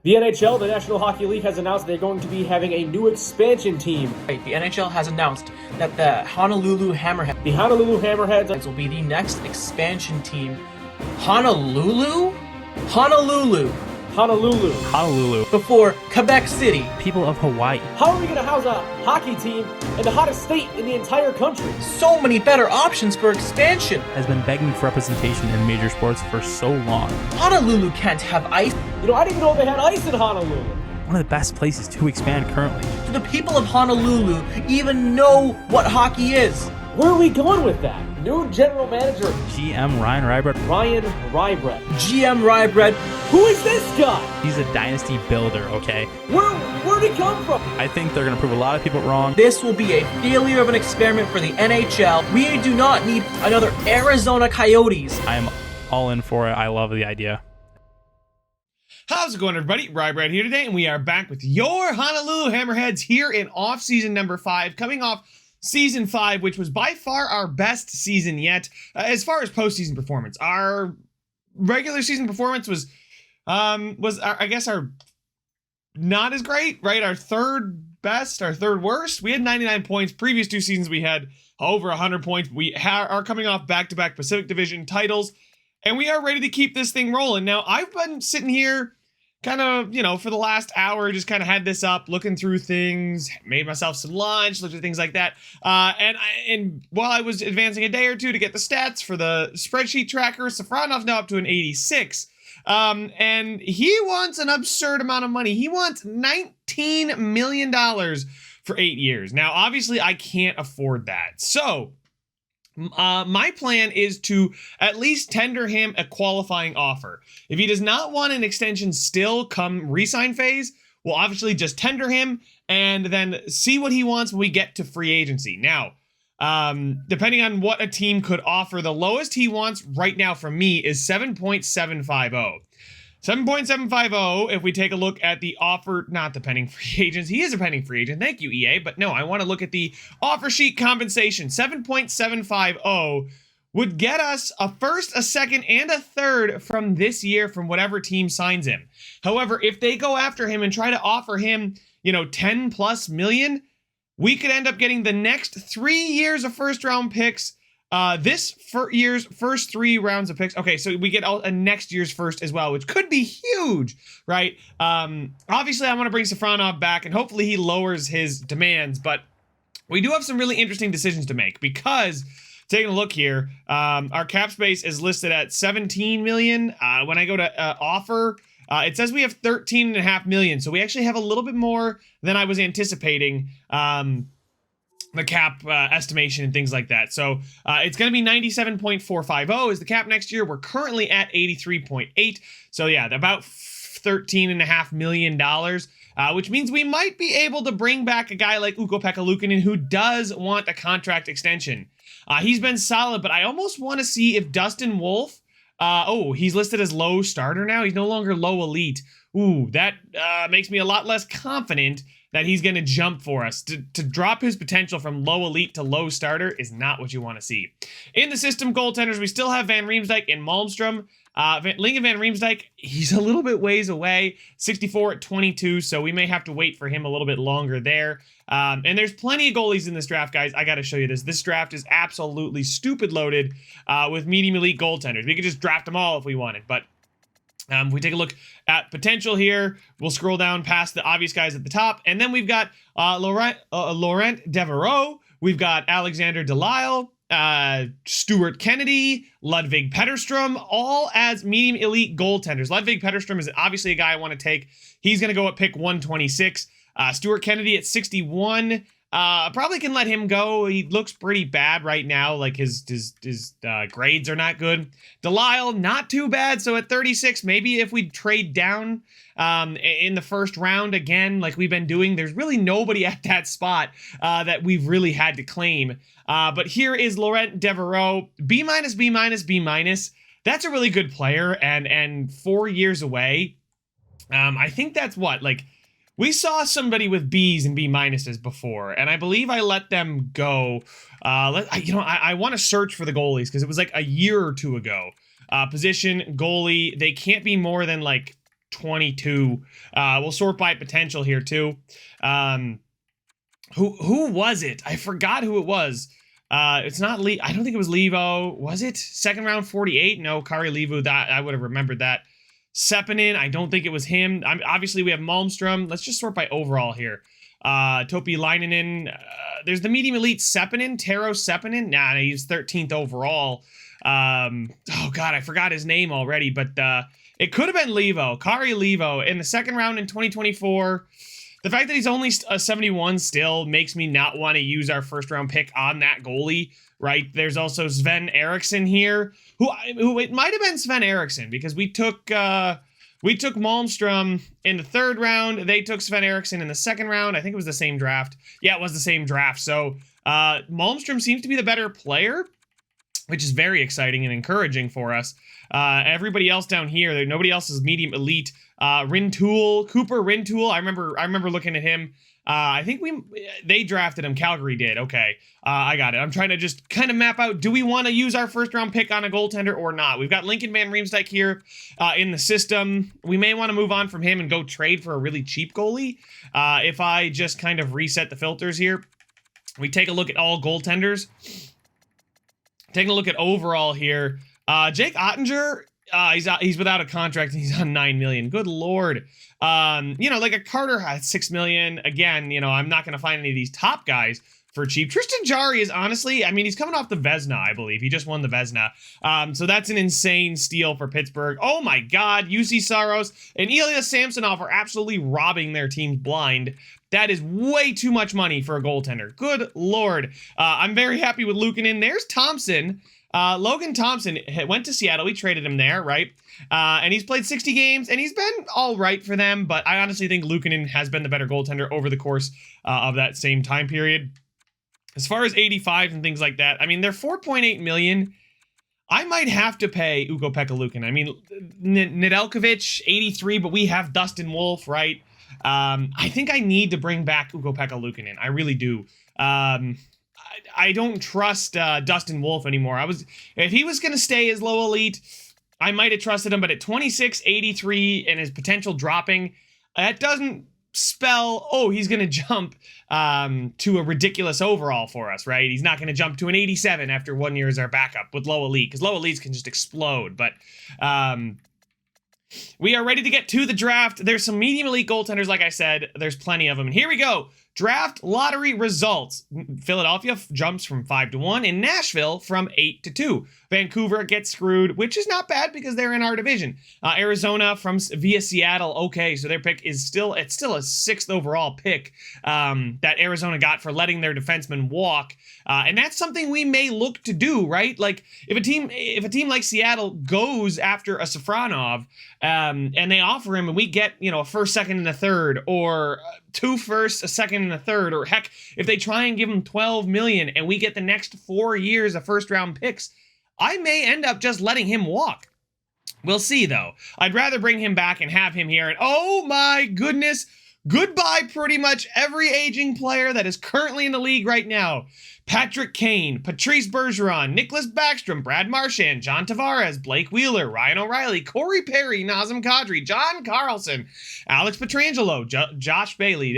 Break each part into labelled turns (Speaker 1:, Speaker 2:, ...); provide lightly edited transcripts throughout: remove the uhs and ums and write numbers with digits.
Speaker 1: The NHL, the National Hockey League, has announced they're going to be having a new expansion team.
Speaker 2: The NHL has announced that the Honolulu Hammerheads,
Speaker 1: The Honolulu Hammerheads
Speaker 2: will be the next expansion team. Honolulu? Honolulu.
Speaker 1: Honolulu.
Speaker 3: Honolulu.
Speaker 2: Before Quebec City.
Speaker 3: People of Hawaii.
Speaker 1: How are we going to house a hockey team in the hottest state in the entire country?
Speaker 2: So many better options for expansion.
Speaker 3: Has been begging for representation in major sports for so long.
Speaker 2: Honolulu can't have ice.
Speaker 1: You know, I didn't even know they had ice in Honolulu.
Speaker 3: One of the best places to expand currently.
Speaker 2: Do the people of Honolulu even know what hockey is?
Speaker 1: Where are we going with that? New general manager,
Speaker 3: GM Ryan Rybread.
Speaker 1: Ryan Rybread.
Speaker 2: GM Rybread.
Speaker 1: Who is this guy?
Speaker 3: He's a dynasty builder, okay?
Speaker 1: Where'd he come from?
Speaker 3: I think they're going to prove a lot of people wrong.
Speaker 2: This will be a failure of an experiment for the NHL. We do not need another Arizona Coyotes.
Speaker 3: I am all in for it. I love the idea.
Speaker 4: How's it going, everybody? Ryebrad here today, and we are back with your Honolulu Hammerheads here in off-season number 5, coming off Season 5, which was by far our best season yet, as far as postseason performance. Our regular season performance was I guess our not as great, right? Our third best, our third worst. We had 99 points. Previous 2 seasons, we had over 100 points. We are coming off back-to-back Pacific Division titles, and we are ready to keep this thing rolling. Now, I've been sitting here kind of, you know, for the last hour, just kind of had this up, looking through things, made myself some lunch, looked at things like that. And while I was advancing a day or two to get the stats for the spreadsheet tracker, Safronov's now up to an 86. And he wants an absurd amount of money. He wants $19 million for 8 years. Now, obviously, I can't afford that. So my plan is to at least tender him a qualifying offer. If he does not want an extension still come re-sign phase, we'll obviously just tender him and then see what he wants when we get to free agency. Now, depending on what a team could offer, the lowest he wants right now from me is 7.750. 7.750, if we take a look at the offer, not the pending free agents. He is a pending free agent. Thank you, EA. But no, I want to look at the offer sheet compensation. 7.750 would get us a first, a second, and a third from this year from whatever team signs him. However, if they go after him and try to offer him, 10 plus million, we could end up getting the next 3 years of first round picks. This year's first 3 rounds of picks. Okay, so we get a next year's first as well, which could be huge, right? Obviously, I want to bring Safronov back, and hopefully he lowers his demands, but we do have some really interesting decisions to make because, taking a look here, our cap space is listed at 17 million. When I go to offer, it says we have 13.5 million, so we actually have a little bit more than I was anticipating. The cap estimation and things like that. So it's going to be 97.450 is the cap next year. We're currently at 83.8. So yeah, about $13.5 million, which means we might be able to bring back a guy like Ukko-Pekka Luukkonen who does want a contract extension. He's been solid, but I almost want to see if Dustin Wolf, he's listed as low starter now. He's no longer low elite. Ooh, that makes me a lot less confident that he's going to jump for us. To drop his potential from low elite to low starter is not what you want to see. In the system goaltenders, we still have Van Riemsdyk and Malmstrom. Lincoln Van Riemsdyk, he's a little bit ways away, 64 at 22, so we may have to wait for him a little bit longer there. And there's plenty of goalies in this draft, guys. I got to show you this. This draft is absolutely stupid loaded with medium elite goaltenders. We could just draft them all if we wanted, but if we take a look at potential here, we'll scroll down past the obvious guys at the top, and then we've got Laurent Devereaux, we've got Alexander Delisle, Stuart Kennedy, Ludvig Petterstrom, all as medium elite goaltenders. Ludvig Petterstrom is obviously a guy I want to take. He's going to go at pick 126. Stuart Kennedy at 61. Probably can let him go. He looks pretty bad right now. Like his grades are not good. Delisle, not too bad. So at 36, maybe if we trade down in the first round again, like we've been doing, there's really nobody at that spot that we've really had to claim. But here is Laurent Devereaux, B-, B-, B-. That's a really good player, and 4 years away. I think that's what, like, we saw somebody with B's and B-minuses before, and I believe I let them go. I want to search for the goalies because it was like a year or two ago. Position, goalie, they can't be more than like 22. We'll sort by potential here too. Who was it? I forgot who it was. It's not I don't think it was Levo. Was it? Second round 48? No, Kari Levo. That I would have remembered that. Sepinen, I don't think it was him. Obviously, we have Malmstrom. Let's just sort by overall here. Topi Laininen. There's the medium elite Sepinen, Tero Sepinen. Nah, he's 13th overall. Oh God, I forgot his name already, but it could have been Levo, Kari Levo, in the second round in 2024. The fact that he's only a 71 still makes me not want to use our first round pick on that goalie, right? There's also Sven Eriksson here, who it might have been Sven Eriksson because we took Malmstrom in the third round. They took Sven Eriksson in the second round. I think it was the same draft. Yeah, it was the same draft. So Malmstrom seems to be the better player, which is very exciting and encouraging for us. Everybody else down here, nobody else is medium elite. Cooper Rintoul. I remember looking at him. I think they drafted him. Calgary did. Okay. I got it. I'm trying to just kind of map out, do we want to use our first round pick on a goaltender or not? We've got Lincoln Van Riemsdyk here in the system. We may want to move on from him and go trade for a really cheap goalie. If I just kind of reset the filters here, we take a look at all goaltenders. Taking a look at overall here. Jake Ottinger, he's without a contract and he's on $9 million. Good Lord. Like a Carter has $6 million. Again, I'm not going to find any of these top guys for cheap. Tristan Jarry is honestly, he's coming off the Vezina, I believe. He just won the Vezina. So that's an insane steal for Pittsburgh. Oh my God. UC Saros and Ilya Samsonov are absolutely robbing their teams blind. That is way too much money for a goaltender. Good Lord. I'm very happy with Luukkonen. There's Thompson. Logan Thompson went to Seattle. We traded him there, right? And he's played 60 games, and he's been all right for them, but I honestly think Luukkonen has been the better goaltender over the course of that same time period. As far as 85 and things like that, they're $4.8 million. I might have to pay Ukko-Pekka Luukkonen. Nedeljkovic, 83, but we have Dustin Wolf, right? I think I need to bring back Ukko-Pekka Luukkonen. I really do. I don't trust Dustin Wolf anymore. If he was going to stay as low elite, I might have trusted him, but at 26, 83 and his potential dropping, that doesn't spell, he's going to jump to a ridiculous overall for us, right? He's not going to jump to an 87 after 1 year as our backup with low elite, because low elites can just explode. But we are ready to get to the draft. There's some medium elite goaltenders, like I said. There's plenty of them. And here we go. Draft lottery results. Philadelphia jumps from 5-1, and Nashville from 8-2. Vancouver gets screwed, which is not bad because they're in our division. Arizona via Seattle. Okay, so their pick is still a 6th overall pick that Arizona got for letting their defenseman walk. And that's something we may look to do, right? Like if a team like Seattle goes after a Safronov and they offer him and we get, a first, second, and a third, or 2 firsts, a second, and a third, or heck, if they try and give him $12 million and we get the next 4 years of first round picks, I may end up just letting him walk. We'll see, though. I'd rather bring him back and have him here. And oh my goodness, goodbye pretty much every aging player that is currently in the league right now. Patrick Kane, Patrice Bergeron, Nicholas Backstrom, Brad Marchand, John Tavares, Blake Wheeler, Ryan O'Reilly, Corey Perry, Nazem Kadri, John Carlson, Alex Pietrangelo, Josh Bailey,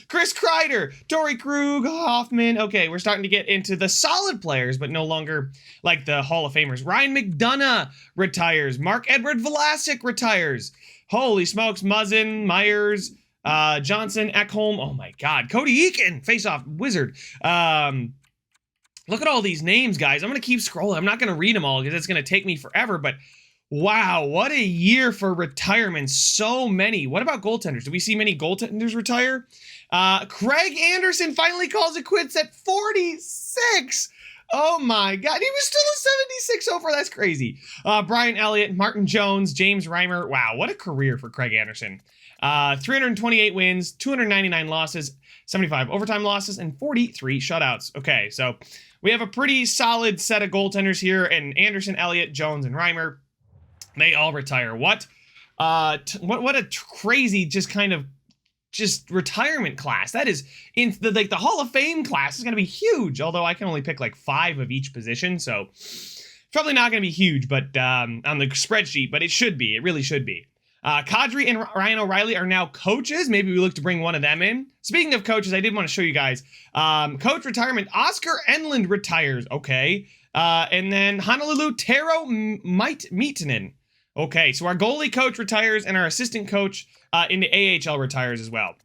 Speaker 4: Chris Kreider, Torrey Krug, Hoffman. Okay, we're starting to get into the solid players, but no longer like the Hall of Famers. Ryan McDonough retires. Mark-Edward Vlasic retires. Holy smokes, Muzzin, Myers, Johnson, Ekholm, oh my God, Cody Eakin, face-off wizard. Look at all these names, guys. I'm going to keep scrolling. I'm not going to read them all because it's going to take me forever, but wow, what a year for retirement. So many. What about goaltenders? Do we see many goaltenders retire? Craig Anderson finally calls it quits at 46. Oh my God, he was still a 76 over. That's crazy. Brian Elliott, Martin Jones, James Reimer. Wow, what a career for Craig Anderson. 328 wins, 299 losses, 75 overtime losses, and 43 shutouts. Okay, so we have a pretty solid set of goaltenders here, and Anderson, Elliott, Jones, and Reimer, they all retire. What a crazy just retirement class. That is in the Hall of Fame class is going to be huge, although I can only pick like 5 of each position, so probably not going to be huge, but on the spreadsheet, but it should be. It really should be. Kadri and Ryan O'Reilly are now coaches. Maybe we look to bring one of them in. Speaking of coaches, I did want to show you guys. Coach retirement, Oscar Enlund retires. Okay. And then Honolulu, Tero Mietinen. Okay, so our goalie coach retires and our assistant coach in the AHL retires as well.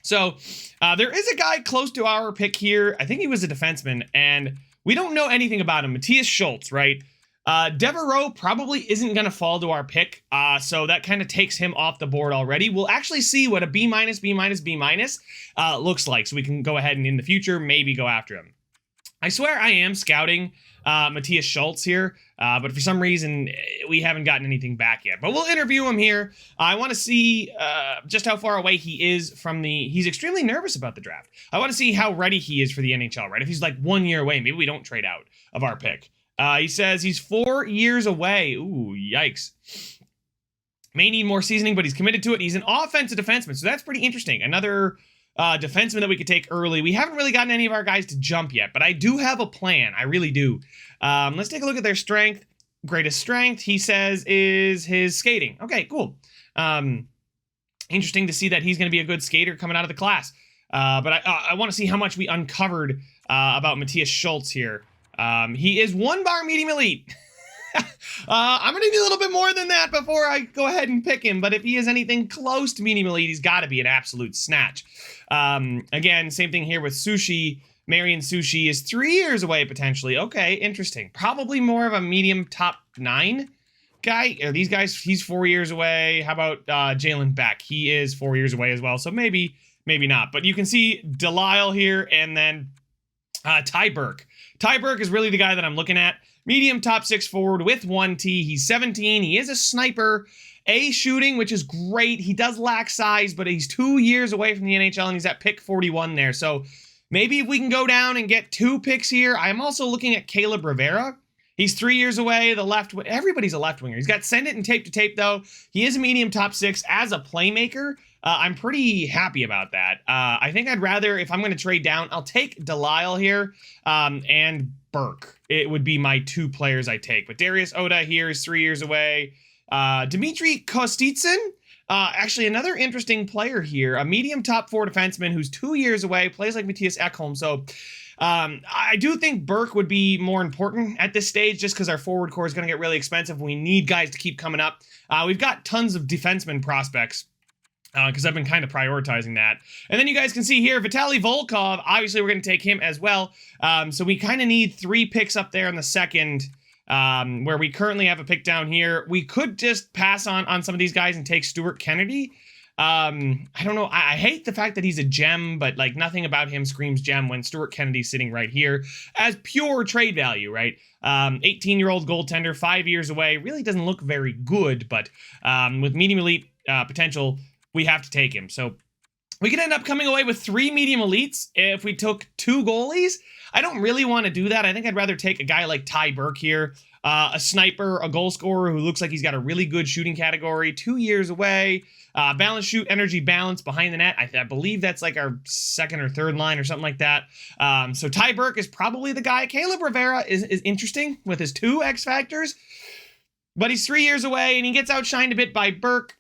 Speaker 4: So there is a guy close to our pick here. I think he was a defenseman, and we don't know anything about him. Matthias Schultz, right? Devereaux probably isn't going to fall to our pick, so that kind of takes him off the board already. We'll actually see what a B-, B-, B- looks like, so we can go ahead and in the future maybe go after him. I swear I am scouting Matthias Schultz here, but for some reason we haven't gotten anything back yet. But we'll interview him here. I want to see just how far away he is from the... He's extremely nervous about the draft. I want to see how ready he is for the NHL, right? If he's like 1 year away, maybe we don't trade out of our pick. He says he's 4 years away. Ooh, yikes. May need more seasoning, but he's committed to it. He's an offensive defenseman, so that's pretty interesting. Another defenseman that we could take early. We haven't really gotten any of our guys to jump yet, but I do have a plan. I really do. Let's take a look at their strength. Greatest strength, he says, is his skating. Okay, cool. Interesting to see that he's going to be a good skater coming out of the class. But I want to see how much we uncovered about Matthias Schultz here. He is 1 bar medium elite. I'm going to need a little bit more than that before I go ahead and pick him. But if he is anything close to medium elite, he's got to be an absolute snatch. Again, same thing here with Sushi. Marian Sushi is 3 years away, potentially. Okay, interesting. Probably more of a medium top 9 guy. Are these guys, he's 4 years away. How about Jalen Beck? He is 4 years away as well. So maybe not. But you can see Delisle here and then Ty Burke. Ty Burke is really the guy that I'm looking at. Medium top 6 forward with 1T. He's 17. He is a sniper. A shooting, which is great. He does lack size, but he's 2 years away from the NHL, and he's at pick 41 there. So maybe if we can go down and get 2 picks here. I'm also looking at Caleb Rivera. He's 3 years away. The left, everybody's a left winger. He's got send it and tape to tape, though. He is a medium top 6 as a playmaker. I'm pretty happy about that. I think I'd rather, if I'm going to trade down, I'll take Delisle here and Burke. It would be my 2 players I take. But Darius Oda here is 3 years away. Dmitry Kostitsyn, actually another interesting player here. A medium top 4 defenseman who's 2 years away, plays like Matthias Ekholm. So I do think Burke would be more important at this stage just because our forward core is going to get really expensive. We need guys to keep coming up. We've got tons of defenseman prospects. Because I've been kind of prioritizing that. And then you guys can see here, Vitaly Volkov, obviously we're going to take him as well. So we kind of need 3 picks up there in the second, where we currently have a pick down here. We could just pass on some of these guys and take Stuart Kennedy. I don't know. I hate the fact that he's a gem, but like nothing about him screams gem when Stuart Kennedy's sitting right here as pure trade value, right? 18-year-old goaltender, 5 years away. Really doesn't look very good, but with medium elite potential, we have to take him. So we could end up coming away with 3 medium elites if we took 2 goalies. I don't really want to do that. I think I'd rather take a guy like Ty Burke here, a sniper, a goal scorer who looks like he's got a really good shooting category, 2 years away, balance, shoot, energy, balance behind the net. I believe that's like our 2nd or 3rd line or something like that. So Ty Burke is probably the guy. Caleb Rivera is interesting with his 2 X factors, but he's 3 years away and he gets outshined a bit by Burke.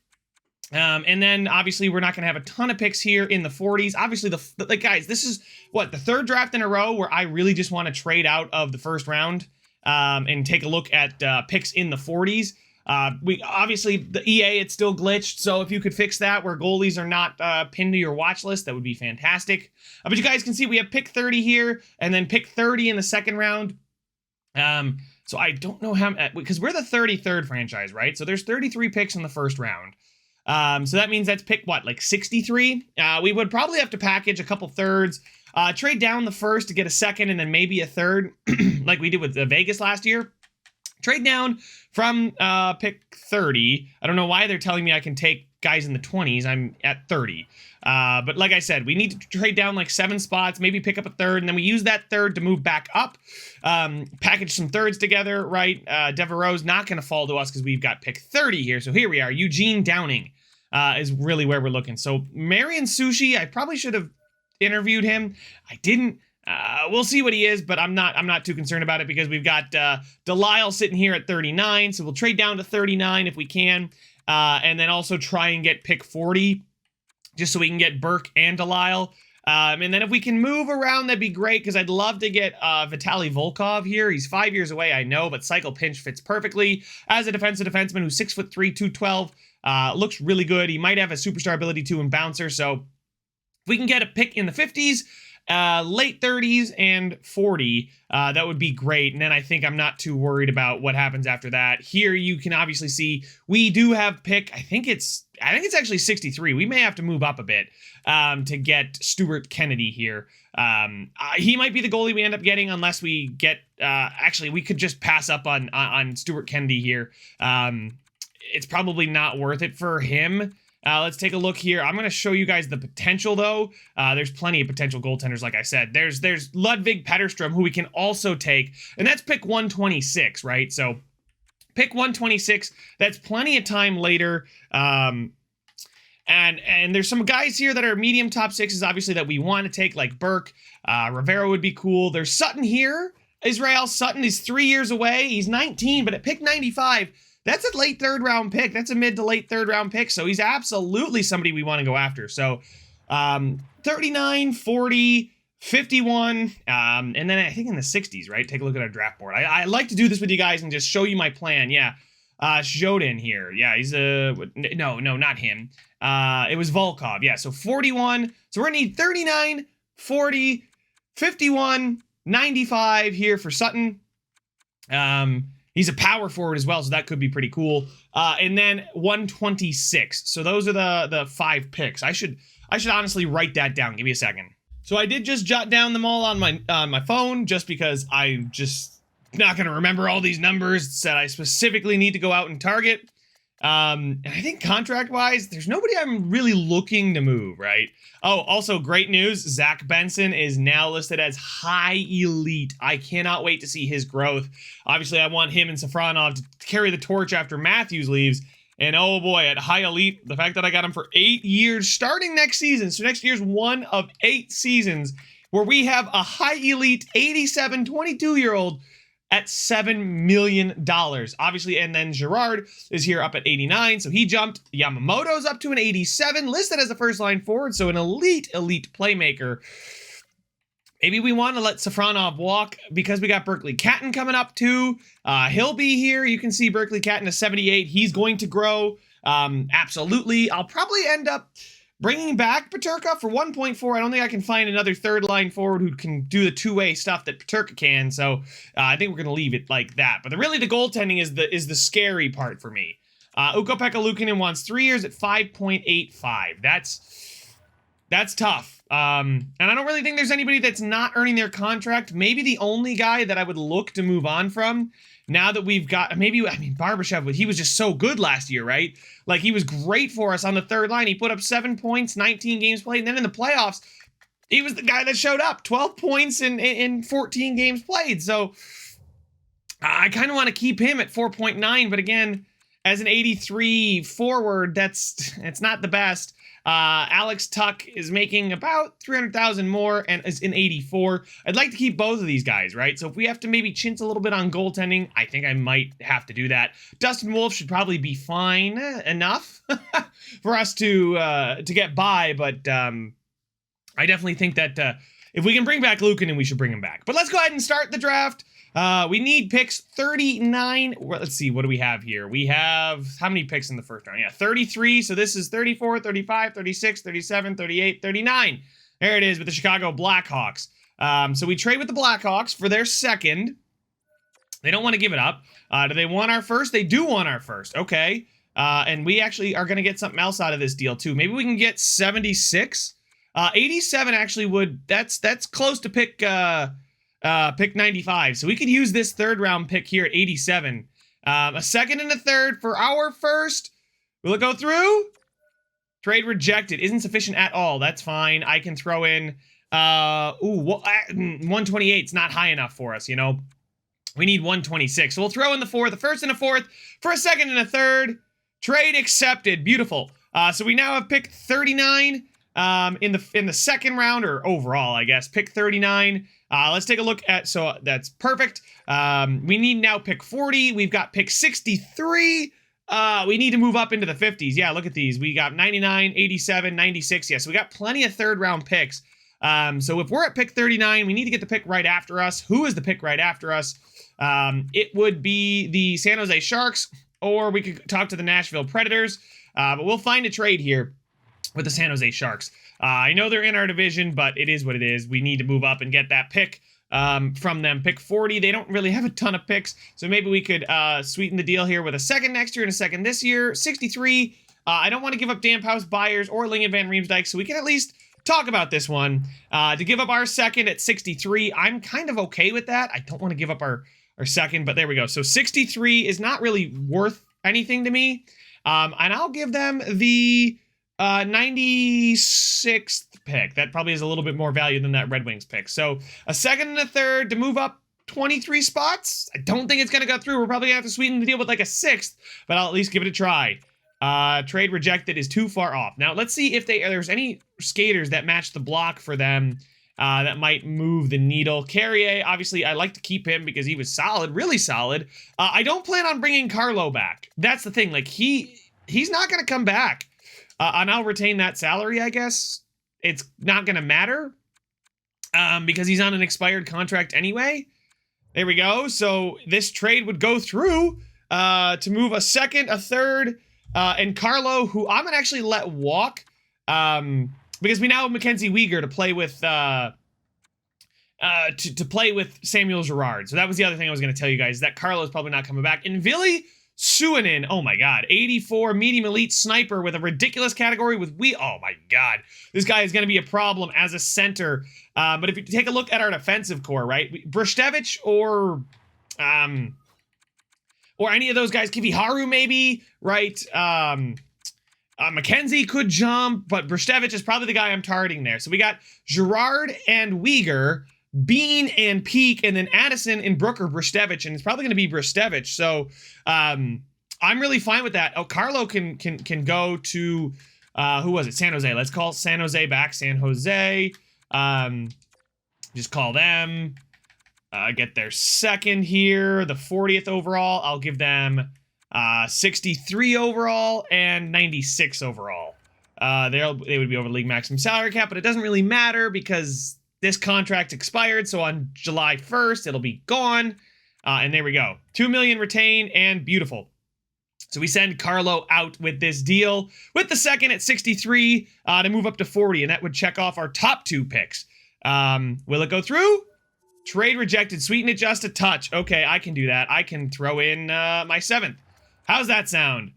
Speaker 4: And then obviously we're not going to have a ton of picks here in the 40s. Obviously, like guys, this is what the 3rd draft in a row where I really just want to trade out of the 1st round and take a look at picks in the 40s. We obviously the EA, it's still glitched. So if you could fix that where goalies are not pinned to your watch list, that would be fantastic. But you guys can see we have pick 30 here and then pick 30 in the 2nd round. So I don't know how, because we're the 33rd franchise, right? So there's 33 picks in the 1st round. So that means that's pick what, like 63? We would probably have to package a couple 3rds, trade down the 1st to get a 2nd and then maybe a 3rd, like we did with Vegas last year. Trade down from pick 30. I don't know why they're telling me I can take guys in the 20s. I'm at 30. But like I said, we need to trade down like 7 spots, maybe pick up a 3rd, and then we use that 3rd to move back up, package some 3rds together, right? Devereaux's not going to fall to us because we've got pick 30 here. So here we are. Eugene Downing is really where we're looking. So Marian Sushi, I probably should have interviewed him. I didn't. We'll see what he is, but I'm not too concerned about it because we've got Delisle sitting here at 39, so we'll trade down to 39 if we can. and then also try and get pick 40, just so we can get Burke and Delisle. And then if we can move around, that'd be great, because I'd love to get Vitaly Volkov here. He's 5 years away, I know, but cycle pinch fits perfectly. As a defensive defenseman who's 6'3", 212, looks really good. He might have a superstar ability too in bouncer, so if we can get a pick in the 50s, late 30s, and 40, that would be great. And then I think I'm not too worried about what happens after that. Here you can obviously see we do have pick, I think it's actually 63. We may have to move up a bit to get Stuart Kennedy here. He might be the goalie we end up getting, unless we get, actually we could just pass up on Stuart Kennedy here. It's probably not worth it for him. Let's take a look here. I'm going to show you guys the potential, though. There's plenty of potential goaltenders, like I said. There's Ludvig Petterstrom, who we can also take, and that's pick 126, right? So pick 126. That's plenty of time later. And there's some guys here that are medium top sixes, obviously, that we want to take, like Burke. Rivera would be cool. There's Sutton here. Israel Sutton is 3 years away. He's 19, but at pick 95, that's a late third round pick. That's a mid to late third round pick. So he's absolutely somebody we want to go after. So 39, 40, 51, and then I think in the 60s, right? Take a look at our draft board. I like to do this with you guys and just show you my plan. Yeah. Shodin here. Yeah, he's no, not him. It was Volkov. Yeah, so 41. So we're gonna need 39, 40, 51, 95 here for Sutton. He's a power forward as well, so that could be pretty cool. And then 126. So those are the 5 picks. I should honestly write that down. Give me a second. So I did just jot down them all on my phone, just because I'm just not going to remember all these numbers that I specifically need to go out and target. And I think contract-wise, there's nobody I'm really looking to move, right? Oh, also great news. Zach Benson is now listed as high elite. I cannot wait to see his growth. Obviously, I want him and Safronov to carry the torch after Matthews leaves. And oh boy, at high elite, the fact that I got him for 8 years starting next season. So next year's one of 8 seasons where we have a high elite 87, 22-year-old at $7 million, obviously. And then Gerard is here up at 89, so he jumped. Yamamoto's up to an 87, listed as a first-line forward, so an elite playmaker. Maybe we want to let Safronov walk because we got Berkeley Catton coming up too. He'll be here. You can see Berkeley Catton is 78. He's going to grow. Absolutely. I'll probably end up bringing back Peterka for 1.4. I don't think I can find another third-line forward who can do the two-way stuff that Peterka can, so I think we're going to leave it like that. But really, the goaltending is the scary part for me. Ukko-Pekka Luukkonen wants 3 years at 5.85. That's tough. And I don't really think there's anybody that's not earning their contract. Maybe the only guy that I would look to move on from, now that we've got, Barbashev, he was just so good last year, right? Like, he was great for us on the third line. He put up 7 points, 19 games played. And then in the playoffs, he was the guy that showed up. 12 points in 14 games played. So I kind of want to keep him at 4.9. But again, as an 83 forward, it's not the best. Alex Tuck is making about 300,000 more and is in 84. I'd like to keep both of these guys, right? So if we have to maybe chintz a little bit on goaltending, I think I might have to do that. Dustin Wolf should probably be fine enough for us to get by, but I definitely think that if we can bring back Luukkonen, we should bring him back. But let's go ahead and start the draft. We need picks 39. Well, let's see, what do we have here? We have how many picks in the first round? Yeah, 33. So this is 34, 35, 36, 37, 38, 39. There it is with the Chicago Blackhawks. So we trade with the Blackhawks for their second. They don't want to give it up. Do they want our first? They do want our first. Okay. And we actually are going to get something else out of this deal too. Maybe we can get 76. 87 actually would, that's close to pick 95. So we could use this third round pick here at 87. A second and a third for our first. Will it go through? Trade rejected. Isn't sufficient at all. That's fine. I can throw in 128. It's not high enough for us, you know. We need 126. So we'll throw in the first and a fourth for a second and a third. Trade accepted. Beautiful. So we now have pick 39 in the second round, or overall, I guess. Pick 39. Let's take a look at, so that's perfect. We need now pick 40. We've got pick 63. We need to move up into the 50s. Yeah, look at these. We got 99, 87, 96. Yeah, so we got plenty of third-round picks. So if we're at pick 39, we need to get the pick right after us. Who is the pick right after us? It would be the San Jose Sharks, or we could talk to the Nashville Predators. But we'll find a trade here with the San Jose Sharks. I know they're in our division, but it is what it is. We need to move up and get that pick from them. Pick 40, they don't really have a ton of picks, so maybe we could sweeten the deal here with a second next year and a second this year. 63, I don't want to give up Damphouse, Byers, or Lingen Van Riemsdyk, so we can at least talk about this one. To give up our second at 63, I'm kind of okay with that. I don't want to give up our second, but there we go. So 63 is not really worth anything to me, and I'll give them the 96th pick. That probably is a little bit more value than that Red Wings pick. So a second and a third to move up 23 spots. I don't think it's going to go through. We're probably going to have to sweeten the deal with like a sixth, but I'll at least give it a try. Trade rejected is too far off. Now let's see if there's any skaters that match the block for them that might move the needle. Carrier, obviously I like to keep him because he was solid, really solid. I don't plan on bringing Carlo back. That's the thing. Like he's not going to come back. And I'll retain that salary, I guess. It's not going to matter because he's on an expired contract anyway. There we go. So this trade would go through to move a second, a third, and Carlo, who I'm going to actually let walk because we now have Mackenzie Weegar to play with to play with Samuel Girard. So that was the other thing I was going to tell you guys, that Carlo's probably not coming back. And Ville Suonen, oh my god, 84 medium elite sniper with a ridiculous category with oh my god, this guy is going to be a problem as a center. But if you take a look at our defensive core, right, Brštevich or any of those guys, Kiviharu maybe, right? Mackenzie could jump, but Brštevich is probably the guy I'm targeting there. So we got Girard and Weegar, Bean and Peak, and then Addison and Brooker Brštevich, and it's probably going to be Brštevich. So I'm really fine with that. Oh, Carlo can go to who was it? San Jose. Let's call San Jose back. San Jose. Just call them. Get their second here, the 40th overall. I'll give them 63 overall and 96 overall. They would be over league maximum salary cap, but it doesn't really matter because this contract expired, so on July 1st, it'll be gone. And there we go. $2 million retained and beautiful. So we send Carlo out with this deal with the second at 63 to move up to 40, and that would check off our top two picks. Will it go through? Trade rejected. Sweeten it just a touch. Okay, I can do that. I can throw in my seventh. How's that sound?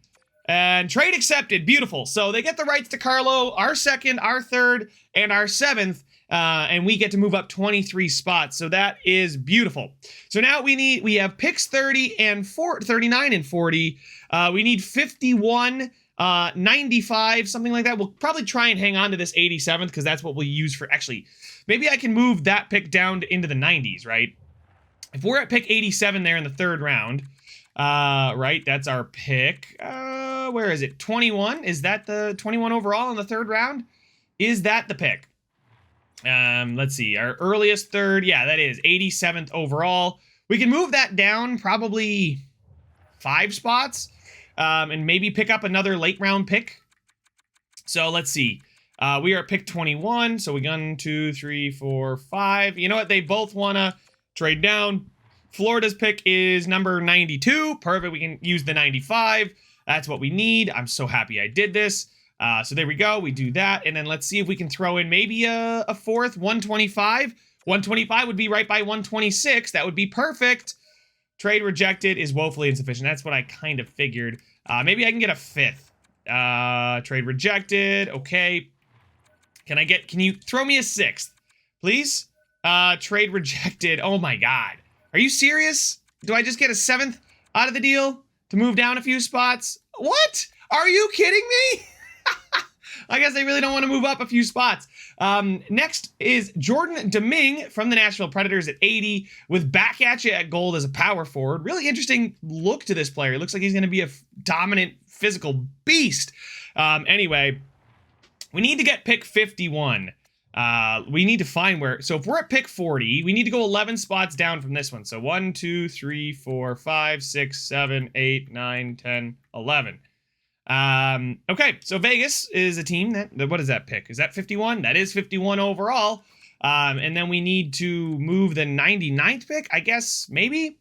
Speaker 4: And trade accepted. Beautiful. So they get the rights to Carlo, our second, our third, and our seventh. And we get to move up 23 spots. So that is beautiful. So now we have picks 30 and 39 and 40. We need 51, 95, something like that. We'll probably try and hang on to this 87th because that's what we'll use for, actually, maybe I can move that pick down into the 90s, right? If we're at pick 87 there in the third round, right, that's our pick. Where is it? 21? Is that the 21 overall in the third round? Is that the pick? Let's see, our earliest third, yeah, that is 87th overall. We can move that down probably 5 spots, and maybe pick up another late round pick. So let's see, we are at pick 21, so we got 1, 2, 3, 4, 5. You know what, they both want to trade down. Florida's pick is number 92, perfect, we can use the 95. That's what we need. I'm so happy I did this. So there we go. We do that. And then let's see if we can throw in maybe a fourth, 125. 125 would be right by 126. That would be perfect. Trade rejected is woefully insufficient. That's what I kind of figured. Maybe I can get a fifth. Trade rejected. Okay. Can you throw me a sixth, please? Trade rejected. Oh my God. Are you serious? Do I just get a seventh out of the deal to move down a few spots? What? Are you kidding me? I guess they really don't want to move up a few spots. Next is Jordan Deming from the Nashville Predators at 80 with back at you at gold as a power forward. Really interesting look to this player. It looks like he's going to be a dominant physical beast. Anyway, we need to get pick 51. We need to find where. So if we're at pick 40, we need to go 11 spots down from this one. So 1, 2, 3, 4, 5, 6, 7, 8, 9, 10, 11. Okay, so Vegas is a team that what is that pick? Is that 51? That is 51 overall. And then we need to move the 99th pick, I guess, maybe.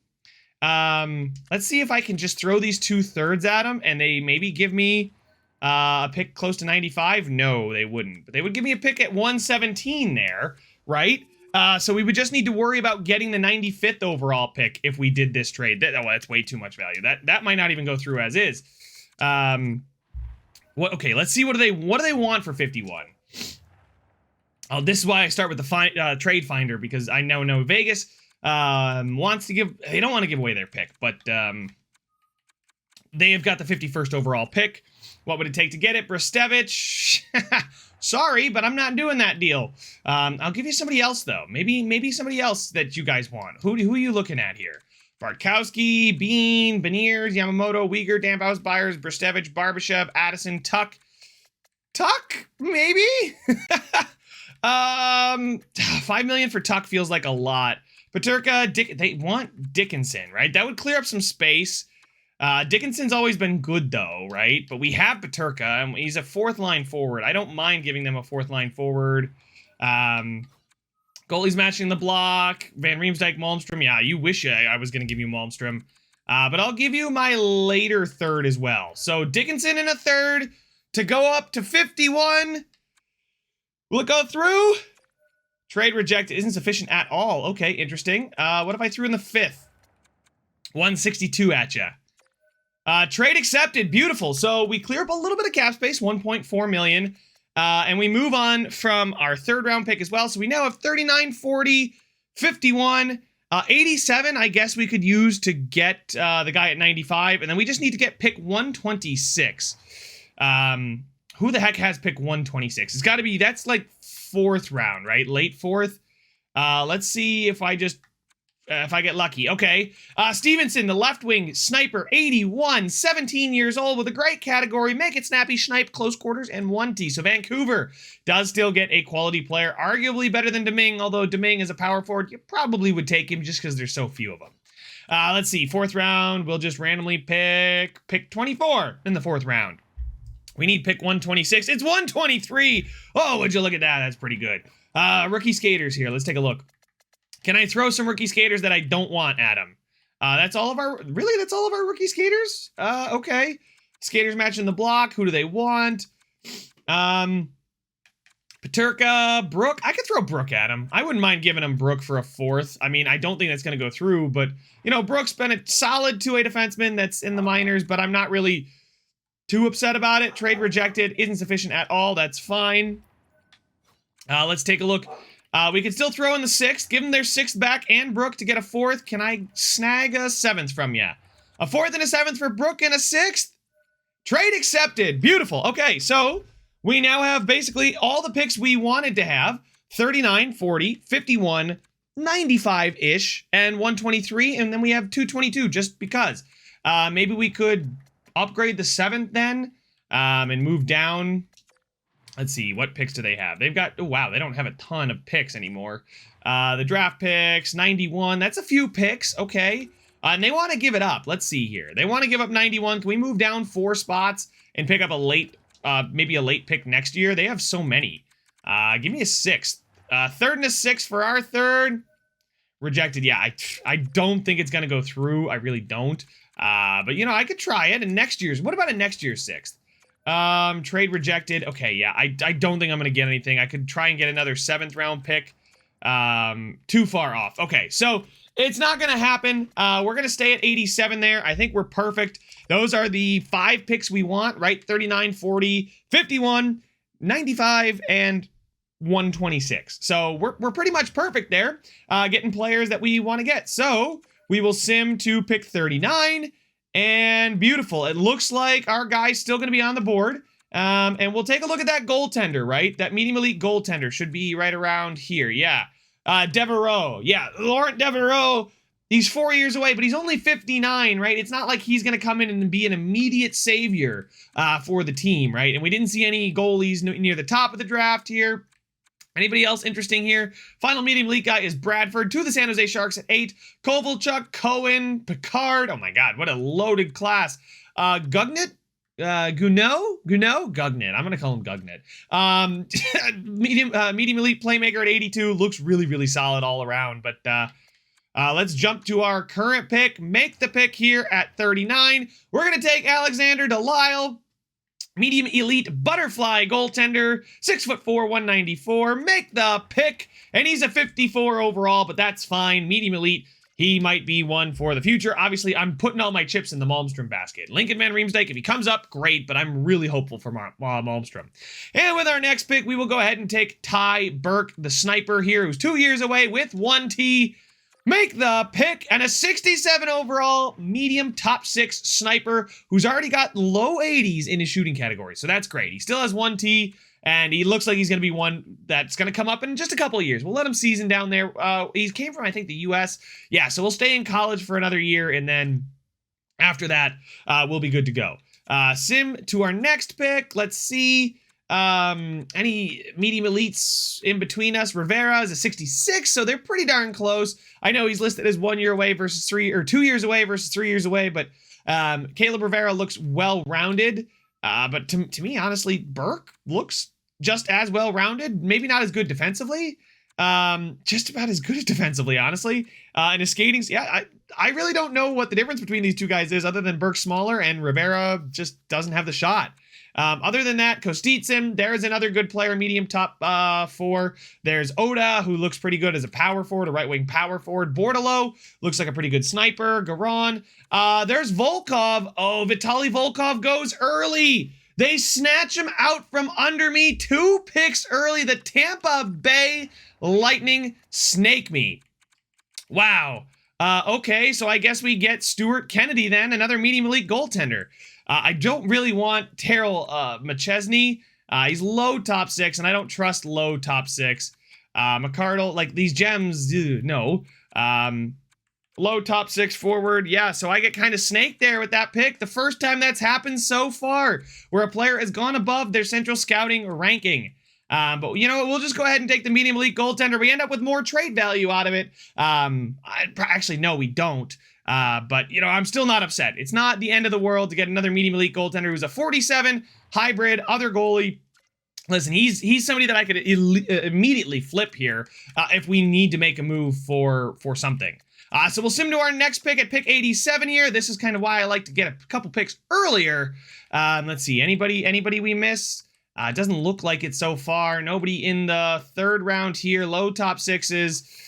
Speaker 4: Let's see if I can just throw these 2/3 at them and they maybe give me a pick close to 95. No, they wouldn't, but they would give me a pick at 117 there, right? So we would just need to worry about getting the 95th overall pick if we did this trade. That's way too much value. That might not even go through as is. Okay, let's see what do they want for 51. Oh, this is why I start with the trade finder, because I know Vegas wants to give. They don't want to give away their pick, but they have got the 51st overall pick. What would it take to get it? Brestevich. Sorry, but I'm not doing that deal. I'll give you somebody else though. Maybe somebody else that you guys want. Who are you looking at here? Bartkowski, Bean, Beniers, Yamamoto, Uyghur, Dambaus, Byers, Brestevich, Barbashev, Addison, Tuck, maybe? 5 million for Tuck feels like a lot. Peterka, they want Dickinson, right? That would clear up some space. Dickinson's always been good though, right? But we have Peterka, and he's a 4th line forward. I don't mind giving them a 4th line forward. Goalies matching the block. Van Riemsdyk, Malmstrom. Yeah, you wish I was going to give you Malmstrom. But I'll give you my later 3rd as well. So Dickinson in a 3rd to go up to 51. Will it go through? Trade rejected isn't sufficient at all. Okay, interesting. What if I threw in the 5th? 162 at ya. Trade accepted. Beautiful. So we clear up a little bit of cap space, 1.4 million. And we move on from our 3rd round pick as well. So we now have 39, 40, 51, 87, I guess we could use to get the guy at 95. And then we just need to get pick 126. Who the heck has pick 126? It's got to be, that's like 4th round, right? Late 4th. Let's see if I get lucky. Okay. Stevenson, the left wing sniper, 81, 17 years old with a great category. Make it snappy, snipe, close quarters, and 1T. So Vancouver does still get a quality player, arguably better than Domingue, although Domingue is a power forward. You probably would take him just because there's so few of them. Let's see. 4th round, we'll just randomly pick 24 in the 4th round. We need pick 126. It's 123. Oh, would you look at that? That's pretty good. Rookie skaters here. Let's take a look. Can I throw some rookie skaters that I don't want at him? That's all of our rookie skaters? Okay. Skaters matching the block. Who do they want? Peterka, Brook. I could throw Brook at him. I wouldn't mind giving him Brook for a 4th. I mean, I don't think that's going to go through, but, you know, Brook's been a solid 2A defenseman that's in the minors, but I'm not really too upset about it. Trade rejected. Isn't sufficient at all. That's fine. Let's take a look. We could still throw in the 6th, give them their 6th back and Brook to get a 4th. Can I snag a 7th from ya? A 4th and a 7th for Brook and a 6th? Trade accepted. Beautiful. Okay, so we now have basically all the picks we wanted to have. 39, 40, 51, 95-ish, and 123, and then we have 222 just because. Maybe we could upgrade the 7th then and move down. Let's see, what picks do they have? They've got, oh wow, they don't have a ton of picks anymore. The draft picks, 91, that's a few picks, okay. And they want to give it up. Let's see here. They want to give up 91. Can we move down 4 spots and pick up a late, maybe a late pick next year? They have so many. Give me a 6th. 3rd and a 6th for our 3rd. Rejected, yeah, I don't think it's going to go through. I really don't. But, you know, I could try it. And next year's, what about a next year's 6th? Trade rejected. Okay, yeah, I don't think I'm going to get anything. I could try and get another 7th round pick. Too far off. Okay, so it's not going to happen. We're going to stay at 87 there. I think we're perfect. Those are the 5 picks we want, right? 39, 40, 51, 95, and 126. So we're pretty much perfect there, getting players that we want to get. So we will sim to pick 39. And beautiful. It looks like our guy's still going to be on the board. And we'll take a look at that goaltender, right? That medium elite goaltender should be right around here. Yeah. Devereaux. Yeah. Laurent Devereaux. He's 4 years away, but he's only 59, right? It's not like he's going to come in and be an immediate savior for the team, right? And we didn't see any goalies near the top of the draft here. Anybody else interesting here? Final medium elite guy is Bradford to the San Jose Sharks at 8. Kovalchuk, Cohen, Picard. Oh my God, what a loaded class. Gugnet? Gugnet? Gugnet. I'm going to call him Gugnet. Medium elite playmaker at 82. Looks really, really solid all around. But let's jump to our current pick. Make the pick here at 39. We're going to take Alexander Delisle. Medium elite butterfly goaltender, 6'4", 194. Make the pick, and he's a 54 overall, but that's fine. Medium elite, he might be one for the future. Obviously, I'm putting all my chips in the Malmstrom basket. Lincoln Van Riemsdyk, if he comes up, great, but I'm really hopeful for Malmstrom. And with our next pick, we will go ahead and take Ty Burke, the sniper here, who's 2 years away with 1T. Make the pick, and a 67 overall medium top 6 sniper who's already got low 80s in his shooting category. So that's great. He still has 1T, and he looks like he's going to be one that's going to come up in just a couple of years. We'll let him season down there. He came from, I think, the U.S. Yeah, so we'll stay in college for another year, and then after that, we'll be good to go. Sim to our next pick. Let's see. Any medium elites in between us? Rivera is a 66, so they're pretty darn close. I know he's listed as 1 year away versus 2 years away versus 3 years away, but Caleb Rivera looks well-rounded. But to me, honestly, Burke looks just as well-rounded. Maybe not as good defensively. Just about as good as defensively, honestly. And his skating, yeah, I really don't know what the difference between these two guys is, other than Burke's smaller and Rivera just doesn't have the shot. Other than that, Kostitsin, there's another good player, medium top 4. There's Oda, who looks pretty good as a power forward, a right-wing power forward. Bordalo looks like a pretty good sniper. Garon. There's Volkov. Oh, Vitaly Volkov goes early. They snatch him out from under me. 2 picks early. The Tampa Bay Lightning snake me. Wow. Okay, so I guess we get Stuart Kennedy then, another medium elite goaltender. I don't really want Terrell McChesney. He's low top 6, and I don't trust low top 6. McCardle, like these gems, no. Low top 6 forward. Yeah, so I get kind of snaked there with that pick. The first time that's happened so far, where a player has gone above their central scouting ranking. But you know what? We'll just go ahead and take the medium elite goaltender. We end up with more trade value out of it. Actually, no, we don't. But, you know, I'm still not upset. It's not the end of the world to get another medium elite goaltender who's a 47 hybrid other goalie. Listen, he's somebody that I could immediately flip here if we need to make a move for something. So we'll sim to our next pick at pick 87 here. This is kind of why I like to get a couple picks earlier. Let's see. Anybody we miss? It doesn't look like it so far. Nobody in the 3rd round here. Low top 6s.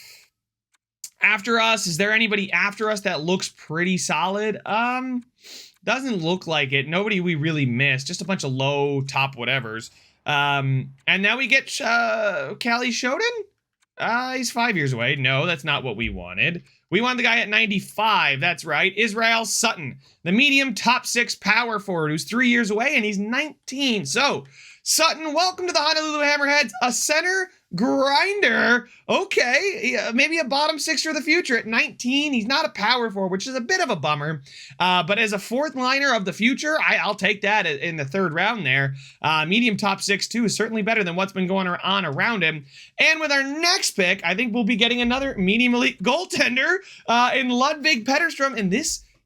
Speaker 4: After us, is there anybody after us that looks pretty solid? Doesn't look like it. Nobody we really missed. Just a bunch of low top whatevers. And now we get Callie Shoden? He's 5 years away. No, that's not what we wanted. We wanted the guy at 95. That's right. Israel Sutton, the medium top 6 power forward who's 3 years away, and he's 19. So, Sutton, welcome to the Honolulu Hammerheads. A center grinder. Okay, maybe a bottom 6 for the future at 19. He's not a power forward, which is a bit of a bummer. But as a 4th liner of the future, I'll take that in the 3rd round there. Medium top 6 too is certainly better than what's been going on around him. And with our next pick, I think we'll be getting another medium elite goaltender in Ludvig Petterstrom. And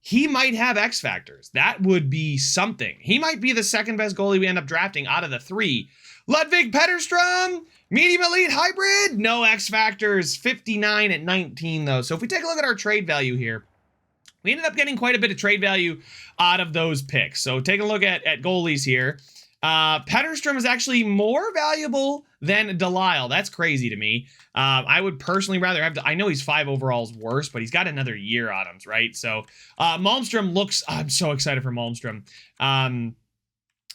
Speaker 4: he might have X factors. That would be something. He might be the 2nd best goalie we end up drafting out of the 3. Ludvig Petterstrom, medium elite hybrid, no X factors, 59 at 19 though. So if we take a look at our trade value here, we ended up getting quite a bit of trade value out of those picks. So take a look at goalies here. Petterstrom is actually more valuable than Delisle. That's crazy to me. I would personally rather have I know he's 5 overalls worse, but he's got another year on him, right? So Malmstrom looks, I'm so excited for Malmstrom.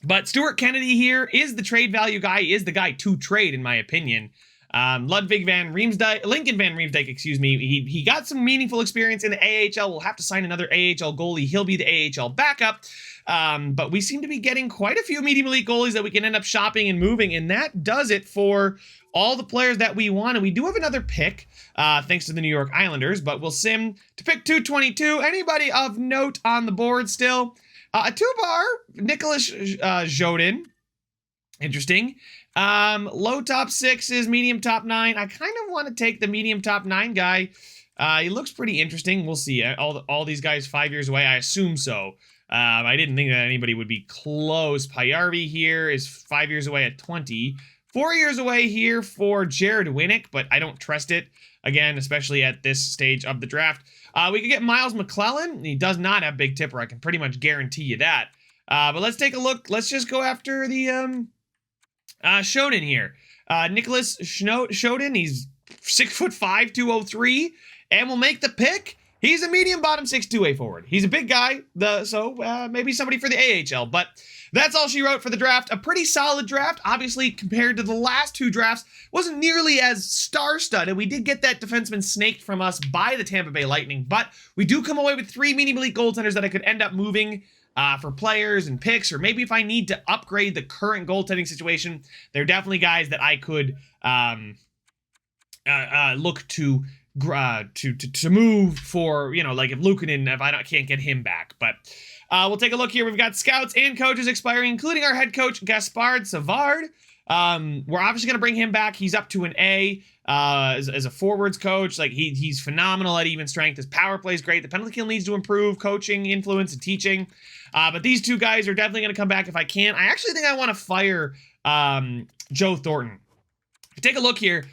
Speaker 4: But Stuart Kennedy here is the trade value guy, is the guy to trade, in my opinion. Lincoln Van Riemsdyk, excuse me. He got some meaningful experience in the AHL. We'll have to sign another AHL goalie. He'll be the AHL backup. But we seem to be getting quite a few medium elite goalies that we can end up shopping and moving, and that does it for all the players that we want. And we do have another pick, thanks to the New York Islanders, but we'll sim to pick 222. Anybody of note on the board still? A 2-bar, Nicholas Jodin. Interesting. Low top 6s, medium top 9. I kind of want to take the medium top 9 guy. He looks pretty interesting. We'll see. All these guys 5 years away. I assume so. I didn't think that anybody would be close. Payarvi here is 5 years away at 20. 4 years away here for Jared Winnick, but I don't trust it. Again, especially at this stage of the draft. We could get Miles McClellan. He does not have big tipper. I can pretty much guarantee you that. But let's take a look. Let's just go after the Shonen here. Nicholas Shonen. He's 6'5", 203, and we'll make the pick. He's a medium bottom 6'2" forward. He's a big guy, so maybe somebody for the AHL. But that's all she wrote for the draft. A pretty solid draft. Obviously, compared to the last 2 drafts, wasn't nearly as star-studded. We did get that defenseman snaked from us by the Tampa Bay Lightning, but we do come away with 3 medium elite goaltenders that I could end up moving for players and picks, or maybe if I need to upgrade the current goaltending situation, they're definitely guys that I could look to move for, you know, like if Luukkonen, if I can't get him back. But we'll take a look here. We've got scouts and coaches expiring, including our head coach, Gaspard Savard. We're obviously going to bring him back. He's up to an A as a forwards coach. Like he's phenomenal at even strength. His power play is great. The penalty kill needs to improve, coaching, influence, and teaching. But these 2 guys are definitely going to come back if I can. I actually think I want to fire Joe Thornton. If you take a look here,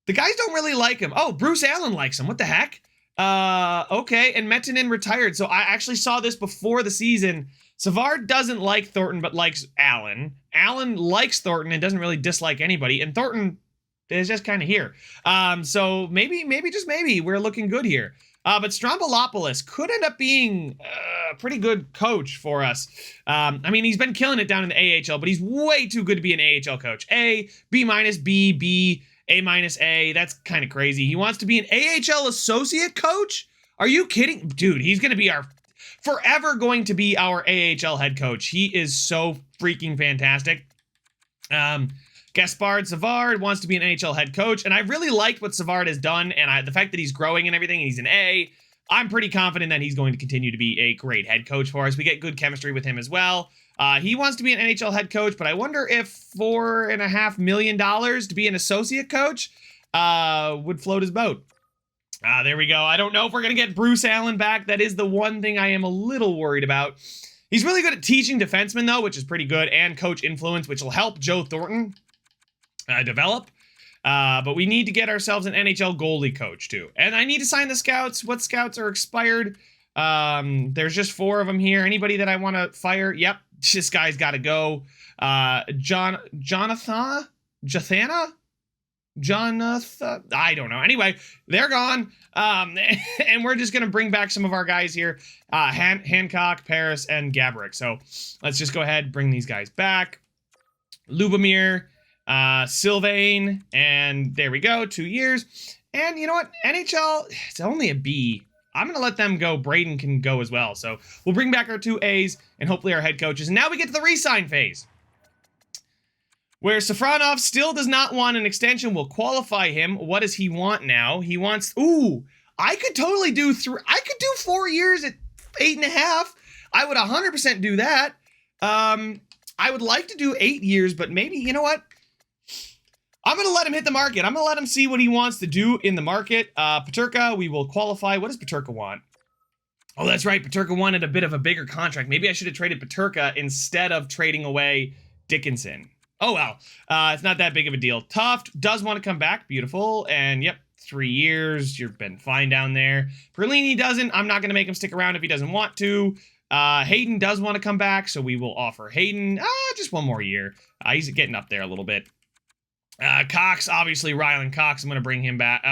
Speaker 4: the guys don't really like him. Oh, Bruce Allen likes him. What the heck? Okay, and Mettinen retired. So I actually saw this before the season. Savard doesn't like Thornton, but likes Allen. Allen likes Thornton and doesn't really dislike anybody. And Thornton is just kind of here. So maybe, just maybe, we're looking good here. But Strombolopoulos could end up being a pretty good coach for us. I mean, he's been killing it down in the AHL, but he's way too good to be an AHL coach. A, B-, B, B, A-, that's kind of crazy. He wants to be an AHL associate coach? Are you kidding? Dude, he's going to be forever going to be our AHL head coach. He is so freaking fantastic. Gaspard Savard wants to be an NHL head coach, and I really liked what Savard has done, and the fact that he's growing and everything, and he's an A, I'm pretty confident that he's going to continue to be a great head coach for us. We get good chemistry with him as well. He wants to be an NHL head coach, but I wonder if $4.5 million to be an associate coach would float his boat. There we go. I don't know if we're going to get Bruce Allen back. That is the one thing I am a little worried about. He's really good at teaching defensemen, though, which is pretty good, and coach influence, which will help Joe Thornton develop. But we need to get ourselves an NHL goalie coach, too. And I need to sign the scouts. What scouts are expired? There's just 4 of them here. Anybody that I want to fire? Yep. This guy's got to go. Jonathan? I don't know. Anyway, they're gone. And we're just going to bring back some of our guys here. Hancock, Paris, and Gabrick. So let's just go ahead, bring these guys back. Lubomir, Sylvain, and there we go, 2 years. And you know what? NHL, it's only a B. I'm going to let them go. Braden can go as well. So we'll bring back our 2 A's and hopefully our head coaches. And now we get to the re-sign phase, where Safronov still does not want an extension. We'll qualify him. What does he want now? He wants, I could totally do 4 years at 8.5. I would 100% do that. I would like to do 8 years, but maybe, you know what? I'm going to let him hit the market. I'm going to let him see what he wants to do in the market. Peterka, we will qualify. What does Peterka want? Oh, that's right. Peterka wanted a bit of a bigger contract. Maybe I should have traded Peterka instead of trading away Dickinson. Oh, well. It's not that big of a deal. Tuft does want to come back. Beautiful. And, yep, 3 years. You've been fine down there. Perlini doesn't. I'm not going to make him stick around if he doesn't want to. Hayden does want to come back, so we will offer Hayden just 1 more year. He's getting up there a little bit. Cox, obviously, Ryland Cox, I'm going to bring him back.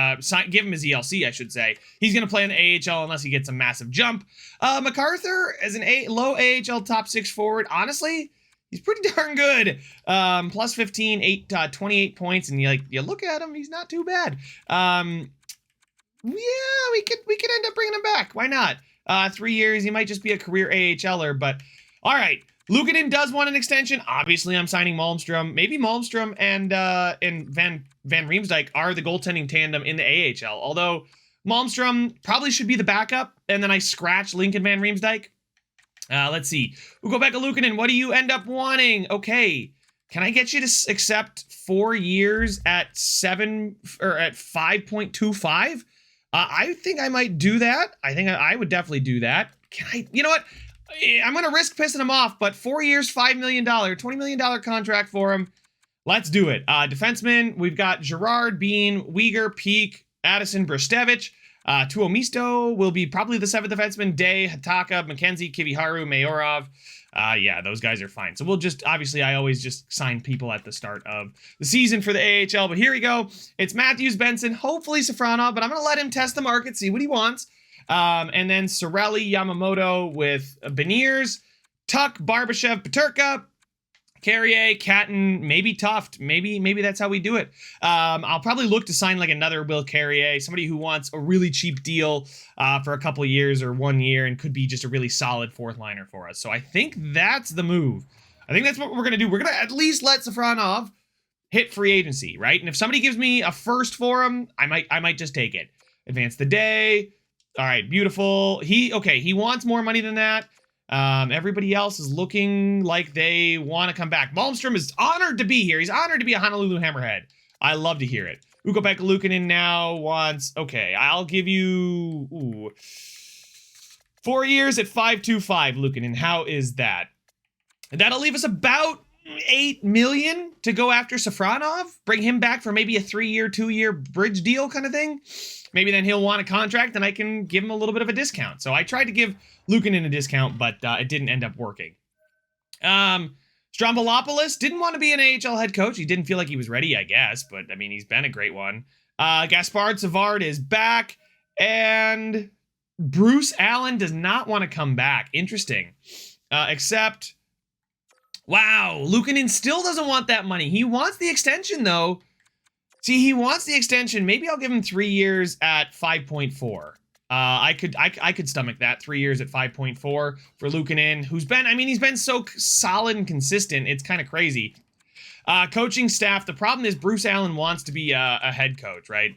Speaker 4: Give him his ELC, I should say. He's going to play in the AHL unless he gets a massive jump. MacArthur, as an low AHL top 6 forward, honestly, he's pretty darn good. Plus 15, 28 points, and you look at him, he's not too bad. Yeah, we could end up bringing him back. Why not? 3 years, he might just be a career AHLer, but all right. Luukkonen does want an extension. Obviously, I'm signing Malmstrom. Maybe Malmstrom and Van Riemsdyk are the goaltending tandem in the AHL. Although Malmstrom probably should be the backup, and then I scratch Lincoln Van Riemsdyk. Let's see. We'll go back to Luukkonen. What do you end up wanting? Okay. Can I get you to accept 4 years at 5.25? I think I might do that. I think I would definitely do that. Can I? You know what? I'm going to risk pissing him off, but 4 years, $5 million, $20 million contract for him. Let's do it. Defenseman, we've got Gerard, Bean, Uyghur, Peak, Addison, Bristevich. Tuomisto will be probably the 7th defenseman. Day, Hataka, McKenzie, Kiviharu, Mayorov. Yeah, those guys are fine. So we'll just, obviously, I always just sign people at the start of the season for the AHL. But here we go. It's Matthews, Benson, hopefully Safronov, but I'm going to let him test the market, see what he wants. And then Sorelli, Yamamoto with Beniers, Tuck, Barbashev, Peterka, Carrier, Catton, maybe Tuft. Maybe that's how we do it. I'll probably look to sign like another Will Carrier, somebody who wants a really cheap deal for a couple of years or 1 year and could be just a really solid fourth liner for us. So I think that's the move. I think that's what we're going to do. We're going to at least let Safronov hit free agency, right? And if somebody gives me a first for him, I might just take it. Advance the day. All right, beautiful. He wants more money than that. Everybody else is looking like they want to come back. Malmstrom is honored to be here. He's honored to be a Honolulu Hammerhead. I love to hear it. Ukko-Pekka Luukkonen now wants, okay, I'll give you 4 years at 5.25, Luukkonen. How is that? And that'll leave us about $8 million to go after Safronov. Bring him back for maybe a 3-year, 2-year bridge deal kind of thing. Maybe then he'll want a contract and I can give him a little bit of a discount. So I tried to give Luukkonen a discount, but it didn't end up working. Strombolopoulos didn't want to be an AHL head coach. He didn't feel like he was ready, I guess. But, I mean, he's been a great one. Gaspard Savard is back. And Bruce Allen does not want to come back. Interesting. Except, wow, Luukkonen still doesn't want that money. He wants the extension, though. See, he wants the extension. Maybe I'll give him 3 years at 5.4. I could stomach that. 3 years at 5.4 for Luukkonen, who's been, he's been so solid and consistent. It's kind of crazy. Coaching staff. The problem is Bruce Allen wants to be a head coach, right?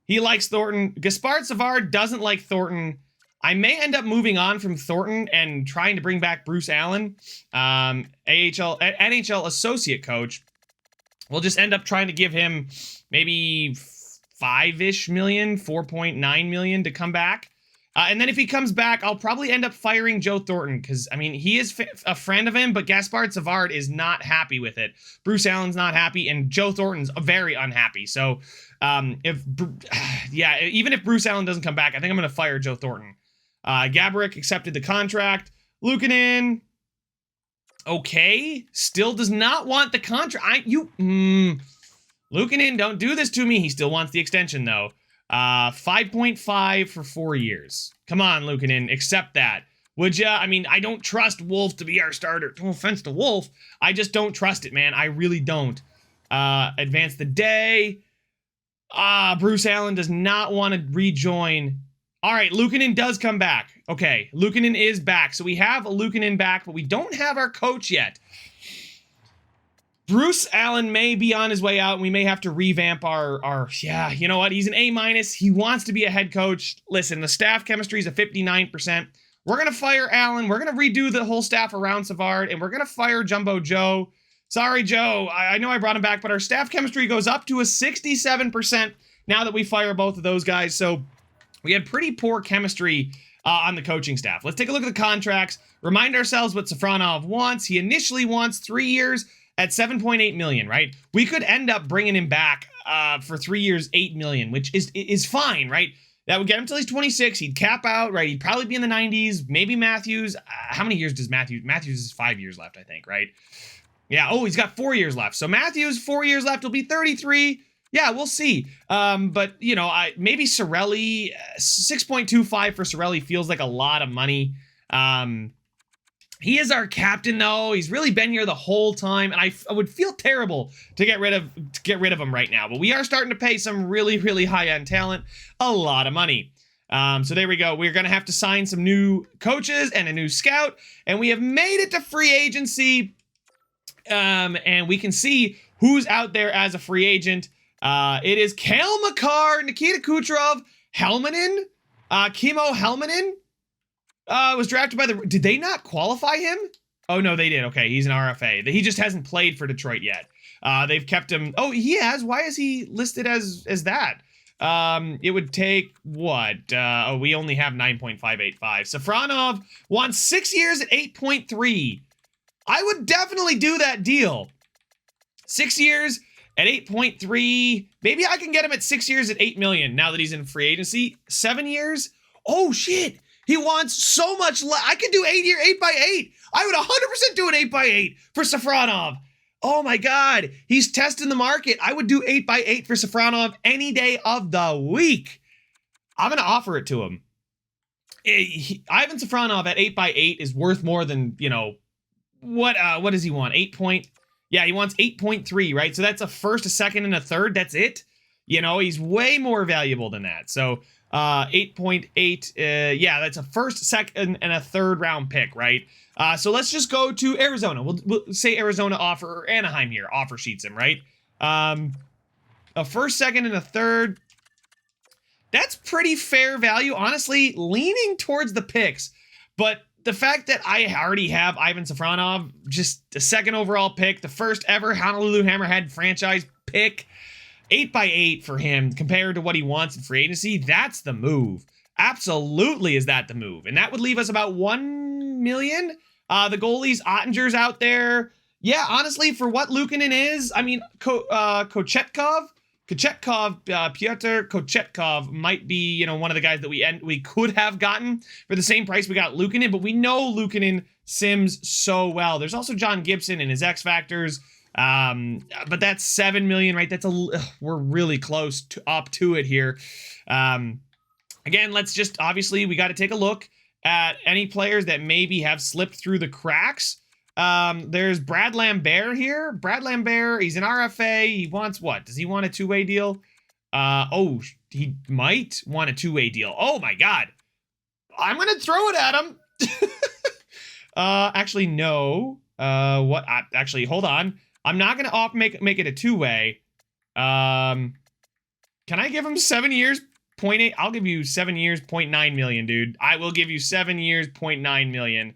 Speaker 4: He likes Thornton. Gaspard Savard doesn't like Thornton. I may end up moving on from Thornton and trying to bring back Bruce Allen, NHL associate coach. We'll just end up trying to give him maybe 5-ish million, 4.9 million to come back. And then if he comes back, I'll probably end up firing Joe Thornton because, he is a friend of him, but Gaspard Savard is not happy with it. Bruce Allen's not happy, and Joe Thornton's very unhappy. So, even if Bruce Allen doesn't come back, I think I'm going to fire Joe Thornton. Gaborik accepted the contract. Luukkonen, okay, still does not want the contract. Luukkonen, don't do this to me. He still wants the extension, though. 5.5 for 4 years. Come on, Luukkonen, accept that. Would ya? I don't trust Wolf to be our starter. No offense to Wolf. I just don't trust it, man. I really don't. Advance the day. Bruce Allen does not want to rejoin. All right, Luukkonen does come back. Okay, Luukkonen is back. So we have a Luukkonen back, but we don't have our coach yet. Bruce Allen may be on his way out, and we may have to revamp our you know what? He's an A-. He wants to be a head coach. Listen, the staff chemistry is a 59%. We're going to fire Allen. We're going to redo the whole staff around Savard, and we're going to fire Jumbo Joe. Sorry, Joe. I know I brought him back, but our staff chemistry goes up to a 67% now that we fire both of those guys. So we had pretty poor chemistry on the coaching staff. Let's take a look at the contracts. Remind ourselves what Safronov wants. He initially wants 3 years at 7.8 million, right? We could end up bringing him back for 3 years, 8 million, which is fine, right? That would get him till he's 26. He'd cap out, right? He'd probably be in the 90s. Maybe Matthews. How many years does Matthews? Matthews is 5 years left, I think, right? Yeah. Oh, he's got 4 years left. So Matthews, 4 years left. He'll be 33. Yeah, we'll see. But, maybe Sorelli, 6.25 for Sorelli feels like a lot of money. He is our captain, though. He's really been here the whole time, and I would feel terrible to get rid of him right now. But we are starting to pay some really, really high-end talent a lot of money. So there we go. We're going to have to sign some new coaches and a new scout, and we have made it to free agency. And we can see who's out there as a free agent. It is Kale McCarr, Nikita Kucherov, Helmanen, Kimmo Helmanen. Was drafted by the... Did they not qualify him? Oh, no, they did. Okay, he's an RFA. He just hasn't played for Detroit yet. They've kept him. Oh, he has. Why is he listed as that? It would take what? We only have 9.585. Safronov wants 6 years at 8.3. I would definitely do that deal. 6 years at 8.3. Maybe I can get him at 6 years at 8 million now that he's in free agency. 7 years. Oh shit. He wants so much less. I could do 8 by 8. I would 100% do an 8 by 8 for Safronov. Oh my God. He's testing the market. I would do 8 by 8 for Safronov any day of the week. I'm going to offer it to him. Ivan Safronov at 8 by 8 is worth more than, you know, what does he want? Yeah, he wants 8.3, right? So that's a first, a second, and a third. That's it. You know, he's way more valuable than that. So 8.8, yeah, that's a first, second, and a third round pick, right? So let's just go to Arizona. We'll say Arizona offer, or Anaheim here, offer sheets him, right? A first, second, and a third. That's pretty fair value, honestly, leaning towards the picks. But the fact that I already have Ivan Safronov, just the second overall pick, the first ever Honolulu Hammerhead franchise pick, 8 by 8 for him compared to what he wants in free agency, that's the move. Absolutely is that the move. And that would leave us about 1 million. The goalies, Ottinger's out there. Yeah, honestly, for what Luukkonen is, I mean, Kochetkov, Pyotr Kochetkov might be, you know, one of the guys that we could have gotten for the same price we got Luukkonen, but we know Luukkonen sims so well. There's also John Gibson and his X Factors, but that's 7 million, right? We're really close to up to it here. Again, let's just, obviously, we got to take a look at any players that maybe have slipped through the cracks. There's Brad Lambert here. Brad Lambert, he's an RFA. He wants what? Does he want a two-way deal? Oh, he might want a two-way deal. Oh my God. I'm going to throw it at him. Actually, no. Actually, hold on. I'm not going to make it a two-way. Can I give him 7 years? 0.8. I'll give you 7 years, 0.9 million, dude. I will give you 7 years, 0.9 million.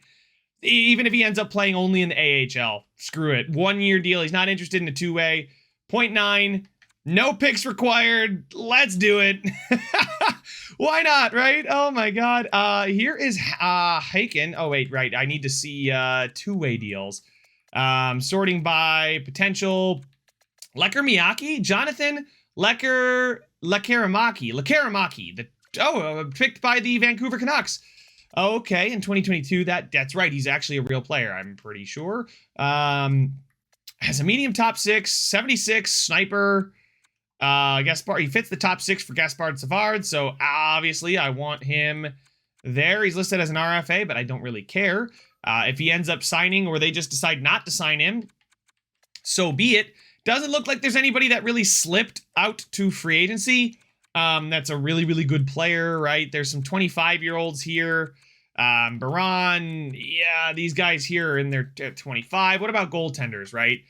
Speaker 4: Even if he ends up playing only in the AHL, screw it. 1 year deal. He's not interested in a two-way. 0.9. No picks required. Let's do it. Why not, right? Oh my God. Here is Haken. Oh wait, right. I need to see two-way deals. Sorting by potential. Lekker Jonathan Lekkerimaki. Picked by the Vancouver Canucks. Okay, in 2022, that's right. He's actually a real player, I'm pretty sure. Has a medium top 6, 76, sniper. Gaspard, he fits the top 6 for Gaspard Savard, so obviously I want him there. He's listed as an RFA, but I don't really care. If he ends up signing or they just decide not to sign him, so be it. Doesn't look like there's anybody that really slipped out to free agency. That's a really, really good player, right? There's some 25-year-olds here. Baron, yeah, these guys here are in their 25. What about goaltenders, right?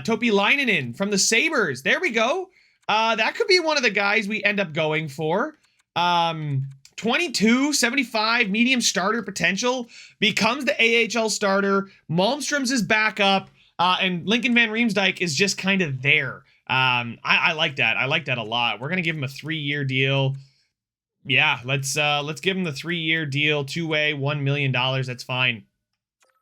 Speaker 4: Topi Laininen from the Sabres. There we go. That could be one of the guys we end up going for. 22, 75, medium starter potential. Becomes the AHL starter. Malmstrom's his backup. And Lincoln Van Riemsdyk is just kind of there. I like that. I like that a lot. We're going to give him a 3-year deal. Yeah, let's give him the 3-year deal, two-way, $1 million. That's fine.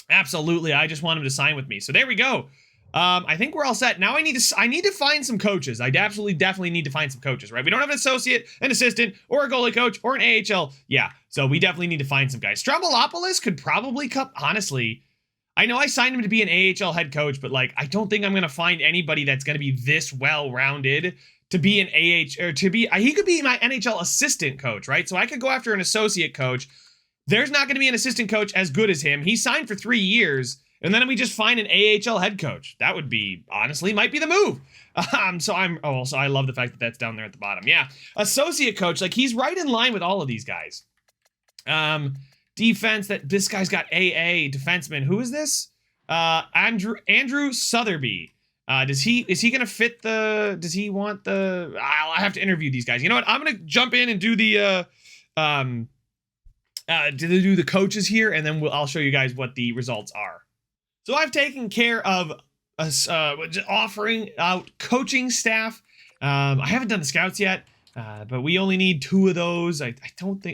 Speaker 4: Absolutely. I just want him to sign with me. So there we go. I think we're all set. Now I need to find some coaches. I definitely need to find some coaches, right? We don't have an associate, an assistant, or a goalie coach, or an AHL. Yeah, so we definitely need to find some guys. Strombolopoulos could probably come, honestly. I know I signed him to be an AHL head coach, but like, I don't think I'm going to find anybody that's going to be this well-rounded to be an or to be, he could be my NHL assistant coach, right? So I could go after an associate coach. There's not going to be an assistant coach as good as him. He signed for 3 years, and then we just find an AHL head coach. That would be, honestly, might be the move. So I love the fact that that's down there at the bottom. Yeah. Associate coach, like he's right in line with all of these guys. Defense, this guy's got AA defenseman. Who is this? Andrew Sotheby. Is he gonna fit does he want I'll have to interview these guys. You know what? I'm gonna jump in and do the coaches here, and then I'll show you guys what the results are. So I've taken care of us offering out coaching staff. I haven't done the scouts yet, but we only need 2 of those. I think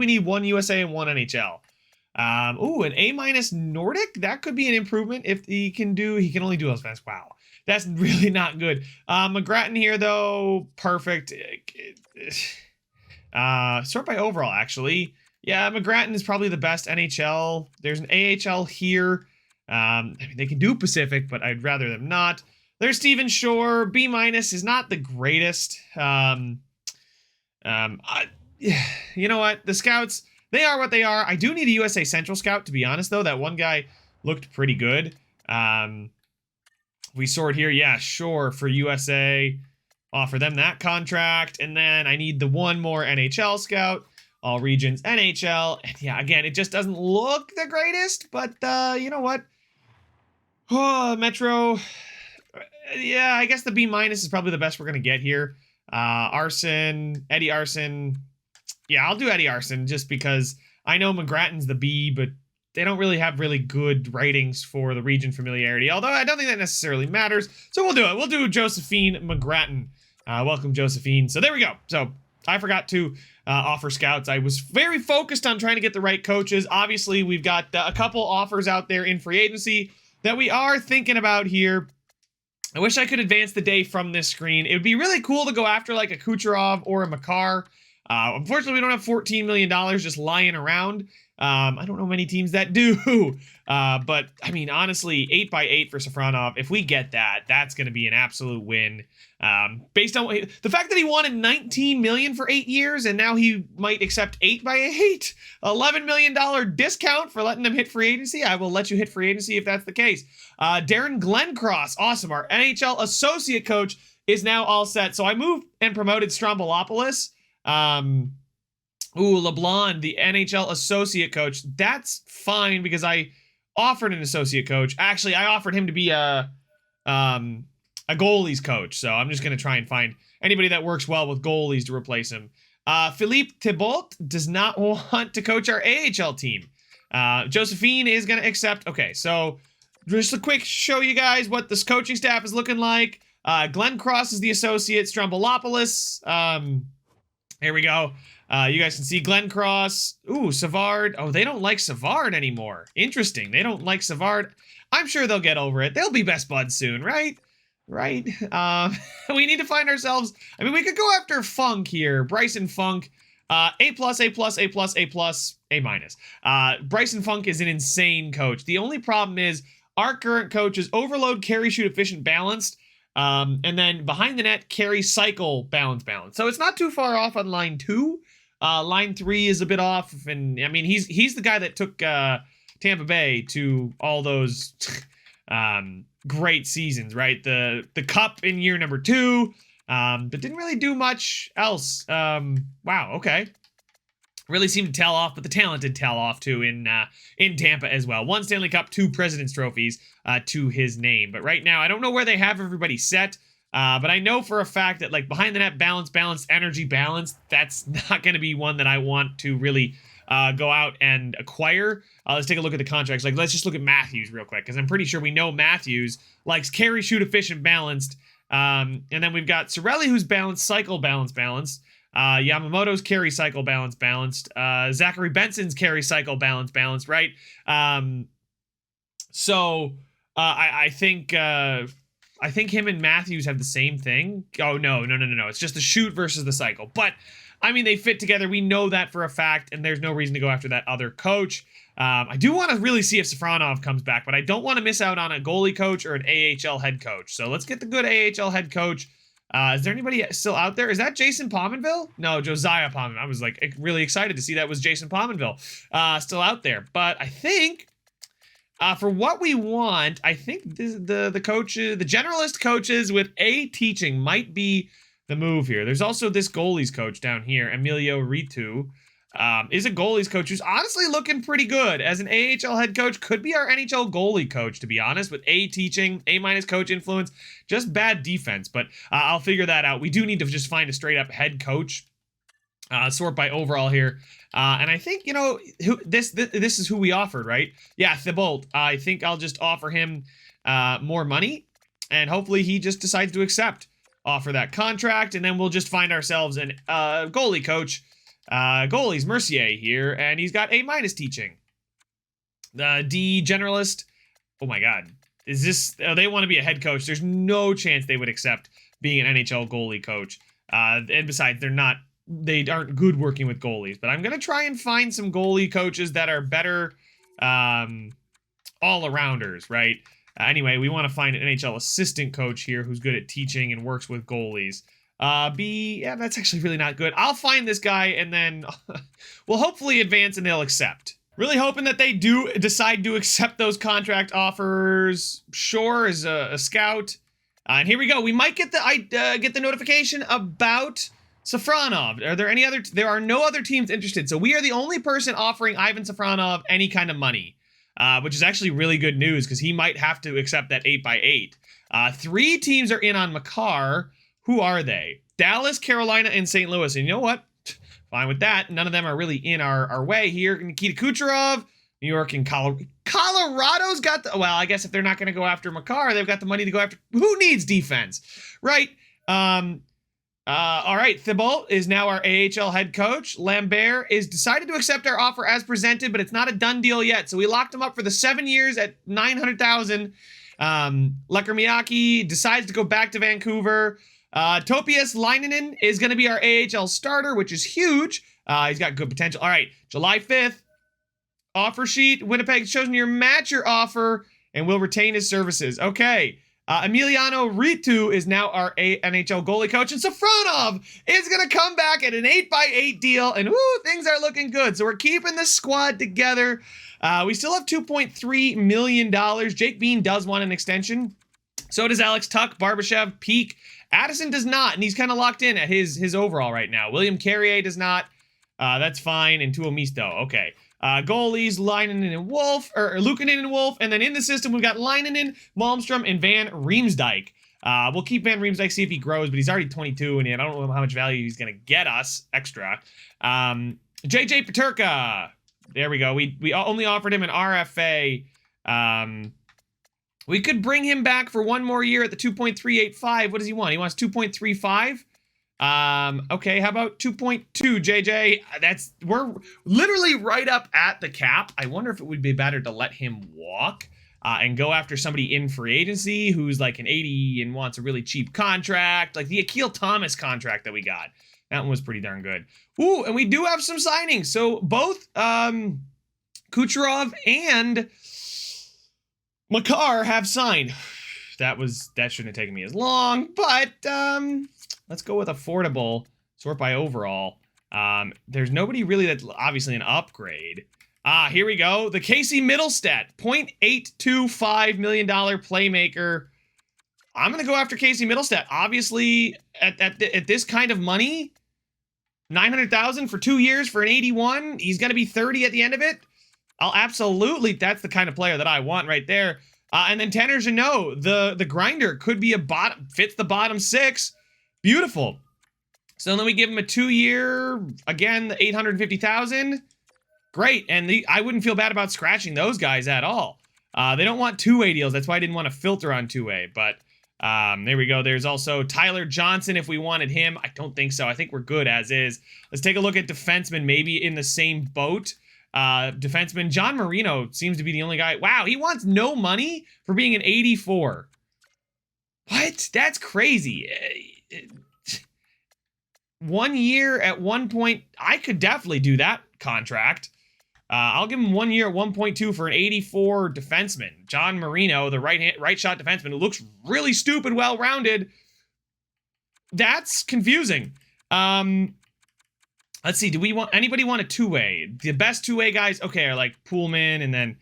Speaker 4: we need 1 USA and 1 NHL. An A- Nordic, that could be an improvement if he can only do those fast. Wow. That's really not good. McGrattan here though, perfect. Sort by overall actually. Yeah, McGrattan is probably the best NHL. There's an AHL here. I mean, they can do Pacific, but I'd rather them not. There's Steven Shore. B- is not the greatest. You know what? The scouts, they are what they are. I do need a USA Central scout, to be honest, though. That one guy looked pretty good. We sort here. Yeah, sure, for USA. Offer them that contract. And then I need the 1 more NHL scout. All regions NHL. And yeah, again, it just doesn't look the greatest. But you know what? Oh, Metro. Yeah, I guess the B- is probably the best we're going to get here. Eddie Arson. Yeah, I'll do Eddie Arson just because I know McGrattan's the B, but they don't really have really good ratings for the region familiarity, although I don't think that necessarily matters. So we'll do it. We'll do Josephine McGrattan. Welcome, Josephine. So there we go. So I forgot to offer scouts. I was very focused on trying to get the right coaches. Obviously, we've got a couple offers out there in free agency that we are thinking about here. I wish I could advance the day from this screen. It would be really cool to go after like a Kucherov or a Makar. Unfortunately, we don't have $14 million just lying around. I don't know many teams that do. But, I mean, honestly, 8x8 for Safronov, if we get that, that's going to be an absolute win. Based on the fact that he wanted $19 million for 8 years, and now he might accept 8x8, $11 million discount for letting him hit free agency. I will let you hit free agency if that's the case. Darren Glencross, awesome. Our NHL associate coach is now all set. So I moved and promoted Strombolopoulos. LeBlanc, the NHL associate coach. That's fine because I offered an associate coach. Actually, I offered him to be a goalies coach. So I'm just going to try and find anybody that works well with goalies to replace him. Philippe Thibault does not want to coach our AHL team. Josephine is going to accept. Okay, so just a quick show you guys what this coaching staff is looking like. Glenn Cross is the associate. Strombolopoulos. Here we go. You guys can see Glenn Cross. Ooh, Savard. Oh, they don't like Savard anymore. Interesting. They don't like Savard. I'm sure they'll get over it. They'll be best buds soon, right? Right. We need to find ourselves. I mean, we could go after Funk here. Bryson Funk. A+, A+, A+, A+, A-. Bryson Funk is an insane coach. The only problem is our current coach is overload, carry, shoot, efficient, balanced. And then behind the net, carry, cycle, balance. So it's not too far off on line 2. Line 3 is a bit off, and I mean he's the guy that took Tampa Bay to all those great seasons, right? The cup in year number 2, but didn't really do much else. Wow, okay. Really seemed to tail off, but the talent did tail off too in Tampa as well. 1 Stanley Cup, 2 President's Trophies to his name. But right now, I don't know where they have everybody set. But I know for a fact that like behind the net, balanced, energy balanced, that's not going to be one that I want to really go out and acquire. Let's take a look at the contracts. Like, let's just look at Matthews real quick, because I'm pretty sure we know Matthews likes carry, shoot, efficient, balanced. And then we've got Cirelli, who's balanced, cycle, balanced. Yamamoto's carry, cycle, balanced. Zachary Benson's carry, cycle, balanced, right? So I think him and Matthews have the same thing. Oh, no. It's just the shoot versus the cycle. But, I mean, they fit together. We know that for a fact, and there's no reason to go after that other coach. I do want to really see if Safronov comes back, but I don't want to miss out on a goalie coach or an AHL head coach. So let's get the good AHL head coach. Is there anybody still out there? Is that Jason Pominville? No, Josiah Pominville. I was like really excited to see that was Jason Pominville still out there. But I think for what we want, I think the coaches, the generalist coaches with A teaching might be the move here. There's also this goalies coach down here, Emilio Ritu. Is a goalies coach who's honestly looking pretty good. As an AHL head coach, could be our NHL goalie coach, to be honest, with A teaching, A- coach influence, just bad defense. But I'll figure that out. We do need to just find a straight up head coach. Sort by overall here. And I think, you know, this is who we offered, right? Yeah, Thibault. I think I'll just offer him more money, and hopefully he just decides to offer that contract, and then we'll just find ourselves an goalie coach. Goalie's Mercier here, and he's got A- teaching. The D generalist. Oh my God. Is this, they want to be a head coach. There's no chance they would accept being an NHL goalie coach. And besides, they aren't good working with goalies, but I'm going to try and find some goalie coaches that are better all-arounders, right? Anyway, we want to find an NHL assistant coach here who's good at teaching and works with goalies. B, yeah, that's actually really not good. I'll find this guy, and then we'll hopefully advance and they'll accept. Really hoping that they do decide to accept those contract offers. Shore is a scout. And here we go. We might get the notification about Safronov. Are there any other? There are no other teams interested. So we are the only person offering Ivan Safronov any kind of money, which is actually really good news because he might have to accept that 8x8. 3 teams are in on Makar. Who are they? Dallas, Carolina, and St. Louis. And you know what? Fine with that. None of them are really in our way here. Nikita Kucherov, New York, and Colorado's got the... Well, I guess if they're not going to go after Makar, they've got the money to go after... Who needs defense? Right. All right. Thibault is now our AHL head coach. Lambert is decided to accept our offer as presented, but it's not a done deal yet. So we locked him up for the 7 years at $900,000. Lekker decides to go back to Vancouver. Topias Laininen is going to be our AHL starter, which is huge. He's got good potential. All right, July 5th, offer sheet. Winnipeg chosen your match your offer and will retain his services. Okay. Emiliano Ritu is now our NHL goalie coach, and Safronov is going to come back at an 8x8 deal, and woo, things are looking good. So we're keeping the squad together. We still have $2.3 million. Jake Bean does want an extension. So does Alex Tuck, Barbashev, Peak. Addison does not, and he's kind of locked in at his overall right now. William Carrier does not. That's fine. And Tuomisto. Okay. Goalies, Leinonen and Wolf, or Luukkonen and Wolf. And then in the system, we've got Leinonen, Malmstrom, and Van Riemsdyk. We'll keep Van Riemsdyk, see if he grows, but he's already 22, and I don't know how much value he's going to get us extra. JJ Peterka. There we go. We only offered him an RFA. We could bring him back for one more year at the 2.385. What does he want? He wants 2.35. Okay, how about 2.2, JJ? We're literally right up at the cap. I wonder if it would be better to let him walk and go after somebody in free agency who's like an 80 and wants a really cheap contract, like the Akil Thomas contract that we got. That one was pretty darn good. Ooh, and we do have some signings. So both Kucherov and Makar have signed. That shouldn't have taken me as long, but let's go with affordable. Sort by overall. There's nobody really that's obviously an upgrade. Here we go. The Casey Middlestat, $0.825 million playmaker. I'm going to go after Casey Middlestat. Obviously, at this kind of money, $900,000 for 2 years for an 81. He's going to be 30 at the end of it. That's the kind of player that I want right there. And then Tanner Jeannot, the grinder, could be fits the bottom 6. Beautiful. So then we give him a 2-year, again, the $850,000. Great. And I wouldn't feel bad about scratching those guys at all. They don't want 2-way deals. That's why I didn't want to filter on 2-way. But there we go. There's also Tyler Johnson if we wanted him. I don't think so. I think we're good as is. Let's take a look at defensemen, maybe in the same boat. Defenseman John Marino seems to be the only guy. Wow, he wants no money for being an 84. What? That's crazy. 1 year at 1 point. I could definitely do that contract. I'll give him 1 year at 1.2 for an 84 defenseman. John Marino, the right shot defenseman who looks really stupid, well-rounded. That's confusing. Let's see. Anybody want a 2-way? The best 2-way guys, okay, are like Poolman and then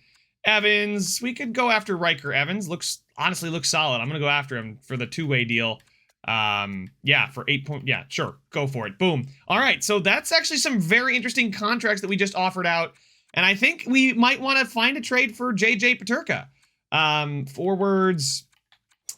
Speaker 4: Evans. We could go after Riker Evans. Honestly looks solid. I'm going to go after him for the 2-way deal. Yeah, for 8 point. Yeah, sure. Go for it. Boom. All right. So that's actually some very interesting contracts that we just offered out. And I think we might want to find a trade for JJ Peterka. Forwards.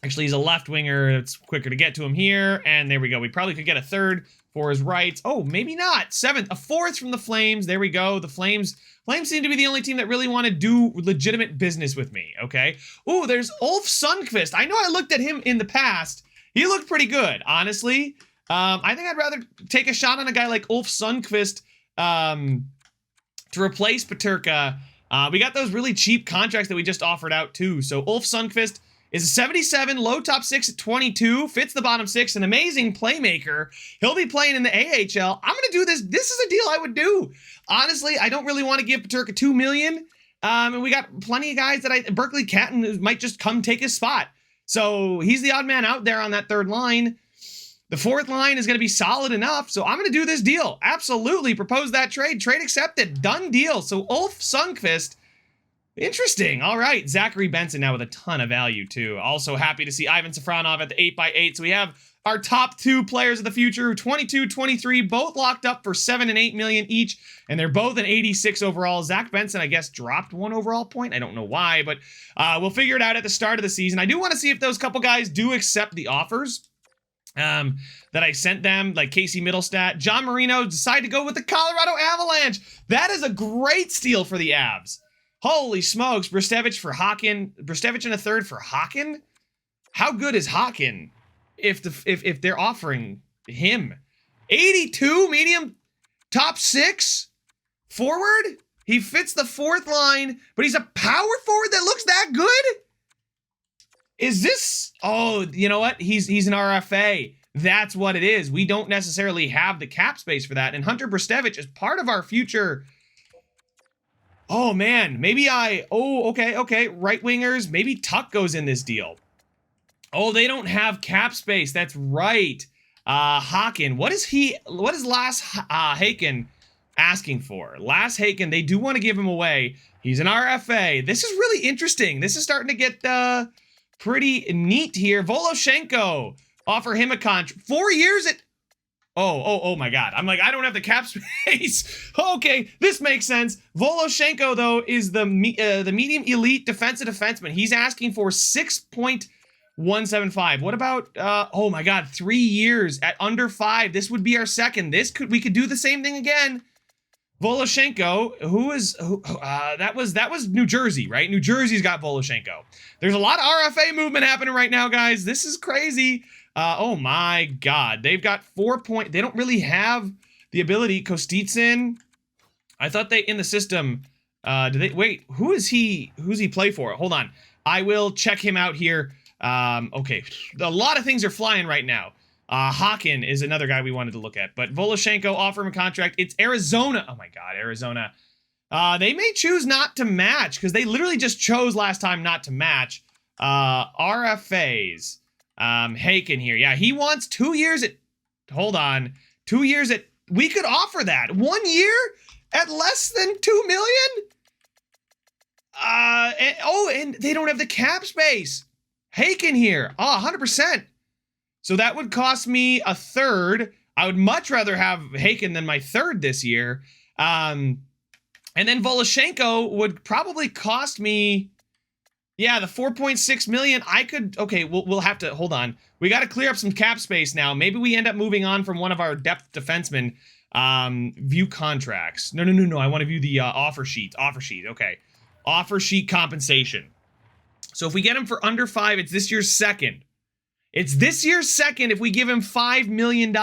Speaker 4: Actually, he's a left winger. It's quicker to get to him here. And there we go. We probably could get a third for his rights. Oh, maybe not. Seventh, a fourth from the Flames. There we go. The Flames seem to be the only team that really want to do legitimate business with me. Okay. Ooh, there's Ulf Sundqvist. I know I looked at him in the past. He looked pretty good, honestly. I think I'd rather take a shot on a guy like Ulf Sundqvist to replace Peterka. We got those really cheap contracts that we just offered out too. So Ulf Sundqvist is a 77, low top 6 at 22, fits the bottom 6, an amazing playmaker. He'll be playing in the AHL. I'm going to do this. This is a deal I would do. Honestly, I don't really want to give Peterka $2 million. And we got plenty of guys that Berkeley Catton might just come take his spot. So he's the odd man out there on that third line. The fourth line is going to be solid enough. So I'm going to do this deal. Absolutely. Propose that trade. Trade accepted. Done deal. So Ulf Sundqvist. Interesting. All right. Zachary Benson now with a ton of value, too. Also happy to see Ivan Safronov at the 8x8. So we have our top 2 players of the future, 22, 23, both locked up for $7 and $8 million each. And they're both an 86 overall. Zach Benson, I guess, dropped 1 overall point. I don't know why, but we'll figure it out at the start of the season. I do want to see if those couple guys do accept the offers that I sent them, like Casey Middlestat. John Marino decided to go with the Colorado Avalanche. That is a great steal for the Avs. Holy smokes, Bristevich for Hawken. Bristevich in a third for Hawken? How good is Hawken if they're offering him? 82 medium top 6 forward? He fits the fourth line, but he's a power forward that looks that good? Is this... Oh, you know what? He's an RFA. That's what it is. We don't necessarily have the cap space for that. And Hunter Bristevich is part of our future... Oh, man, maybe okay, right wingers, maybe Tuck goes in this deal. Oh, they don't have cap space, that's right. Hawken, what is Lasse Haken asking for? Lasse Haken, they do want to give him away. He's an RFA. This is really interesting. This is starting to get pretty neat here. Voloshenko, offer him a contract. 4 years at... Oh my God. I'm like, I don't have the cap space. Okay, this makes sense. Voloshenko, though, is the medium elite defensive defenseman. He's asking for 6.175. What about, oh my God, 3 years at under 5. This would be our second. We could do the same thing again. Voloshenko, that was New Jersey, right? New Jersey's got Voloshenko. There's a lot of RFA movement happening right now, guys. This is crazy. Oh my God. They've got 4 point. They don't really have the ability. Kostitsin. I thought they in the system. Wait, who's he play for? Hold on. I will check him out here. Okay. A lot of things are flying right now. Hawken is another guy we wanted to look at, but Voloshenko, offer him a contract. It's Arizona. Oh my God, Arizona. They may choose not to match because they literally just chose last time not to match. RFAs. Haken here. Yeah, he wants 2 years at... Hold on. 2 years at... We could offer that. 1 year at less than $2 million? And they don't have the cap space. Haken here. Oh, 100%. So that would cost me a third. I would much rather have Haken than my third this year. And then Voloshenko would probably cost me... Yeah, the 4.6 million, I could... Okay, we'll have to... Hold on. We got to clear up some cap space now. Maybe we end up moving on from one of our depth defensemen. View contracts. No. I want to view the offer sheet. Offer sheet, okay. Offer sheet compensation. So if we get him for under 5, it's this year's second. It's this year's second if we give him $5 million.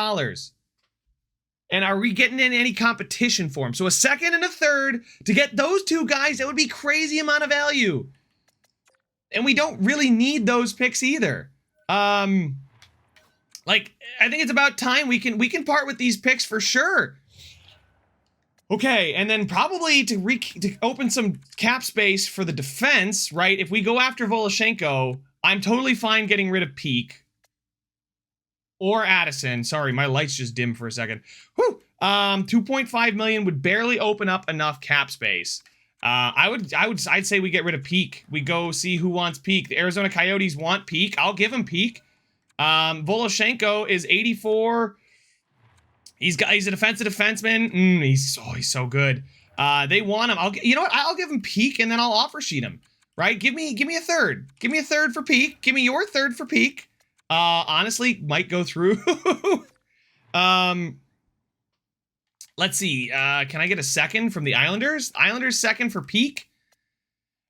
Speaker 4: And are we getting in any competition for him? So a second and a third to get those two guys, that would be crazy amount of value. And we don't really need those picks either. Like, I think it's about time we can part with these picks for sure. Okay, and then probably to open some cap space for the defense, right? If we go after Voloshenko, I'm totally fine getting rid of Peak. Or Addison. Sorry, my lights just dimmed for a second. Whew. 2.5 million would barely open up enough cap space. I'd say we get rid of Peak. We go see who wants Peak. The Arizona Coyotes want Peak. I'll give him Peak. Voloshenko is 84. He's a defensive defenseman. He's so good. They want him. You know what? I'll give him Peak and then I'll offer sheet him. right? Give me a third. Give me a third for Peak. Give me your third for Peak. Honestly, might go through. Let's see. Can I get a second from the Islanders? Islanders second for Peak.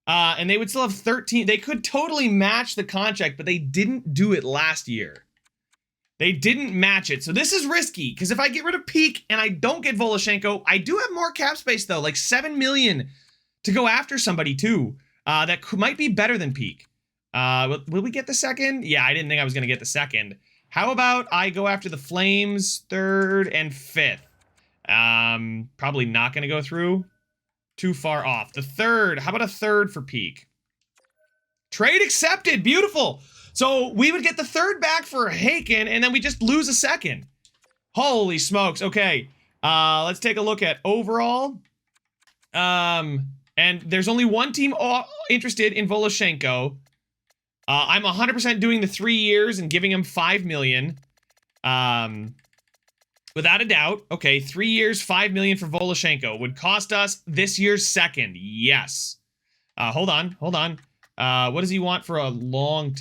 Speaker 4: And they would still have 13. They could totally match the contract, but they didn't do it last year. They didn't match it. So this is risky, because if I get rid of Peak and I don't get Voloshenko, I do have more cap space, though, like $7 million to go after somebody, too. That might be better than Peak. Will we get the second? Yeah, I didn't think I was going to get the second. How about I go after the Flames, third and fifth? Probably not going to go through. Too far off. The third. How about a third for Peak? Trade accepted. Beautiful. So we would get the third back for Haken, and then we just lose a second. Holy smokes. Okay. Let's take a look at overall. And there's only one team interested in Voloshenko. I'm 100% doing the 3 years and giving him $5 million. Without a doubt. Okay, 3 years, $5 million for Voloshenko. Would cost us this year's second. Yes. Hold on. What does he want for a long...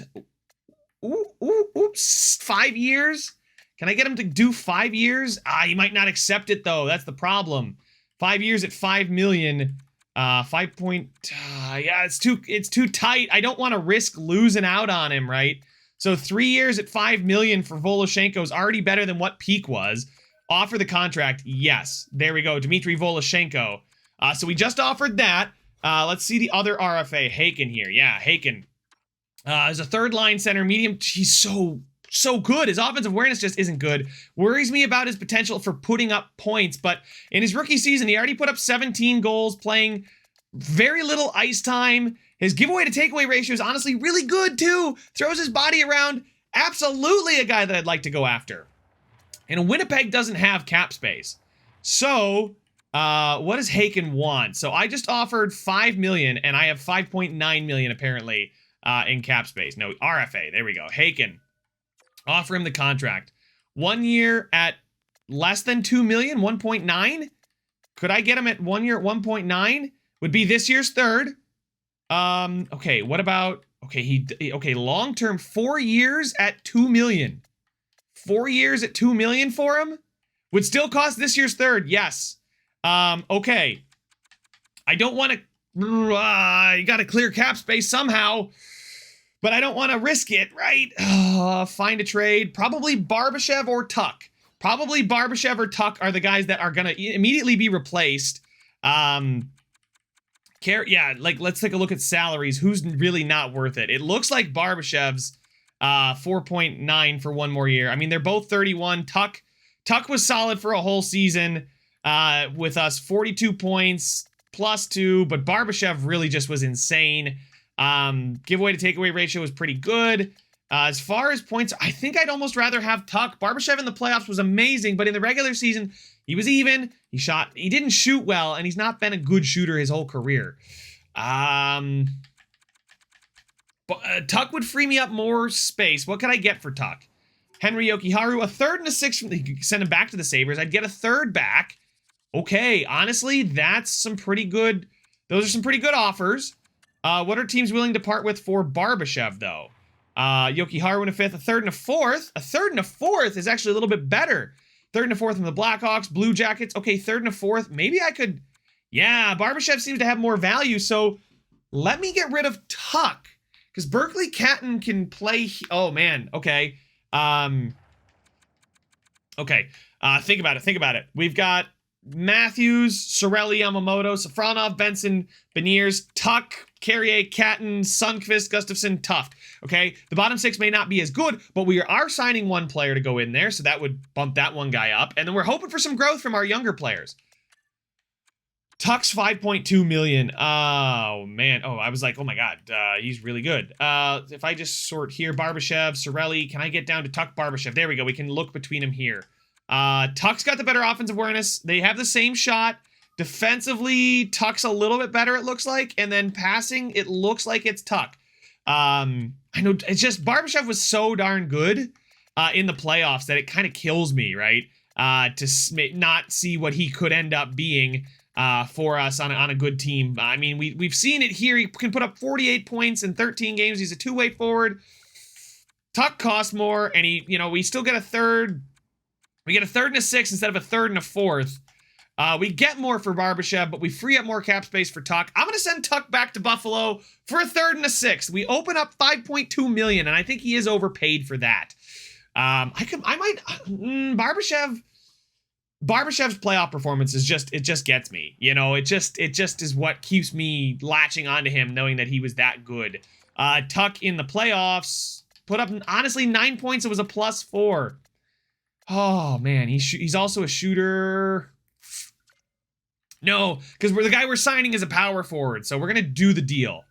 Speaker 4: Oops. 5 years? Can I get him to do 5 years? He might not accept it, though. That's the problem. 5 years at $5 million. Yeah, it's too tight. I don't want to risk losing out on him, right? So 3 years at $5 million for Voloshenko is already better than what Peak was. Offer the contract. Yes. There we go. Dmitry Voloshenko. So we just offered that. Let's see the other RFA. Haken here. Yeah, Haken. As a third line center, medium, he's so good. His offensive awareness just isn't good. Worries me about his potential for putting up points, but in his rookie season, he already put up 17 goals, playing very little ice time. His giveaway to takeaway ratio is honestly really good, too. Throws his body around. Absolutely a guy that I'd like to go after. And Winnipeg doesn't have cap space. So, what does Haken want? So I just offered $5 million, and I have $5.9 million, apparently, in cap space. No, RFA. There we go. Haken. Offer him the contract. 1 year at less than $2 million, 1.9. Could I get him at 1 year at 1.9? Would be this year's third. Okay, what about... Okay, long-term, 4 years at $2 million. 4 years at $2 million for him? Would still cost this year's third, yes. Okay. I don't want to... you got to clear cap space somehow. But I don't want to risk it, right? Find a trade. Probably Barbashev or Tuck. Probably Barbashev or Tuck are the guys that are going to immediately be replaced. Yeah, like, let's take a look at salaries. Who's really not worth it? It looks like Barbashev's 4.9 for 1 more year. I mean, they're both 31. Tuck was solid for a whole season with us. 42 points, +2. But Barbashev really just was insane. Giveaway to takeaway ratio was pretty good. As far as points, I think I'd almost rather have Tuck. Barbashev in the playoffs was amazing, but in the regular season, he was even. He didn't shoot well, and he's not been a good shooter his whole career. Tuck would free me up more space. What could I get for Tuck? Henry Yokiharu, a third and a sixth. Send him back to the Sabres. I'd get a third back. Okay, honestly, that's some pretty good. Those are some pretty good offers. What are teams willing to part with for Barbashev, though? Yokiharu in a fifth, a third and a fourth. A third and a fourth is actually a little bit better. Third and a fourth in the Blackhawks, Blue Jackets. Okay, third and a fourth. Maybe I could... Yeah, Barbashev seems to have more value, so let me get rid of Tuck. Because Berkeley Catton can play... Oh, man. Okay. Okay. Think about it. We've got Matthews, Sorelli, Yamamoto, Safronov, Benson, Beniers, Tuck, Carrier, Catton, Sundqvist, Gustafsson, Tuft. Okay, the bottom six may not be as good, but we are signing one player to go in there, so that would bump that one guy up. And then we're hoping for some growth from our younger players. Tuck's 5.2 million. Oh, man. Oh, I was like, oh my God, he's really good. If I just sort here, Barbashev, Sorelli, can I get down to Tuck, Barbashev? There we go. We can look between them here. Tuck's got the better offensive awareness. They have the same shot. Defensively, Tuck's a little bit better, it looks like. And then passing, it looks like it's Tuck. I know it's just Barbashev was so darn good in the playoffs that it kind of kills me, right? To not see what he could end up being for us on a good team. I mean, we've seen it here. He can put up 48 points in 13 games. He's a two-way forward. Tuck costs more, and we still get a third. We get a third and a sixth instead of a third and a fourth. We get more for Barbashev, but we free up more cap space for Tuck. I'm going to send Tuck back to Buffalo for a third and a sixth. We open up $5.2 million, and I think he is overpaid for that. Barbashev's playoff performance is just gets me. It just is what keeps me latching onto him, knowing that he was that good. Tuck in the playoffs put up, honestly, 9 points. It was a +4. Oh, man, he's also a shooter. No, because the guy we're signing is a power forward, so we're going to do the deal.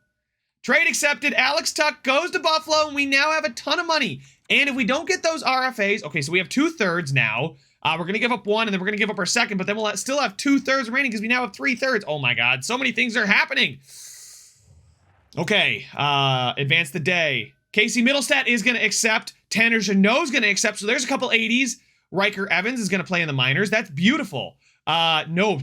Speaker 4: Trade accepted. Alex Tuck goes to Buffalo, and we now have a ton of money. And if we don't get those RFAs, okay, so we have 2/3 now. We're going to give up one, and then we're going to give up our second, but then we'll still have 2/3 remaining because we now have 3/3. Oh, my God, so many things are happening. Okay, advance the day. Casey Middlestat is going to accept. Tanner Jeannot is going to accept. So there's a couple 80s. Riker Evans is going to play in the minors. That's beautiful. No.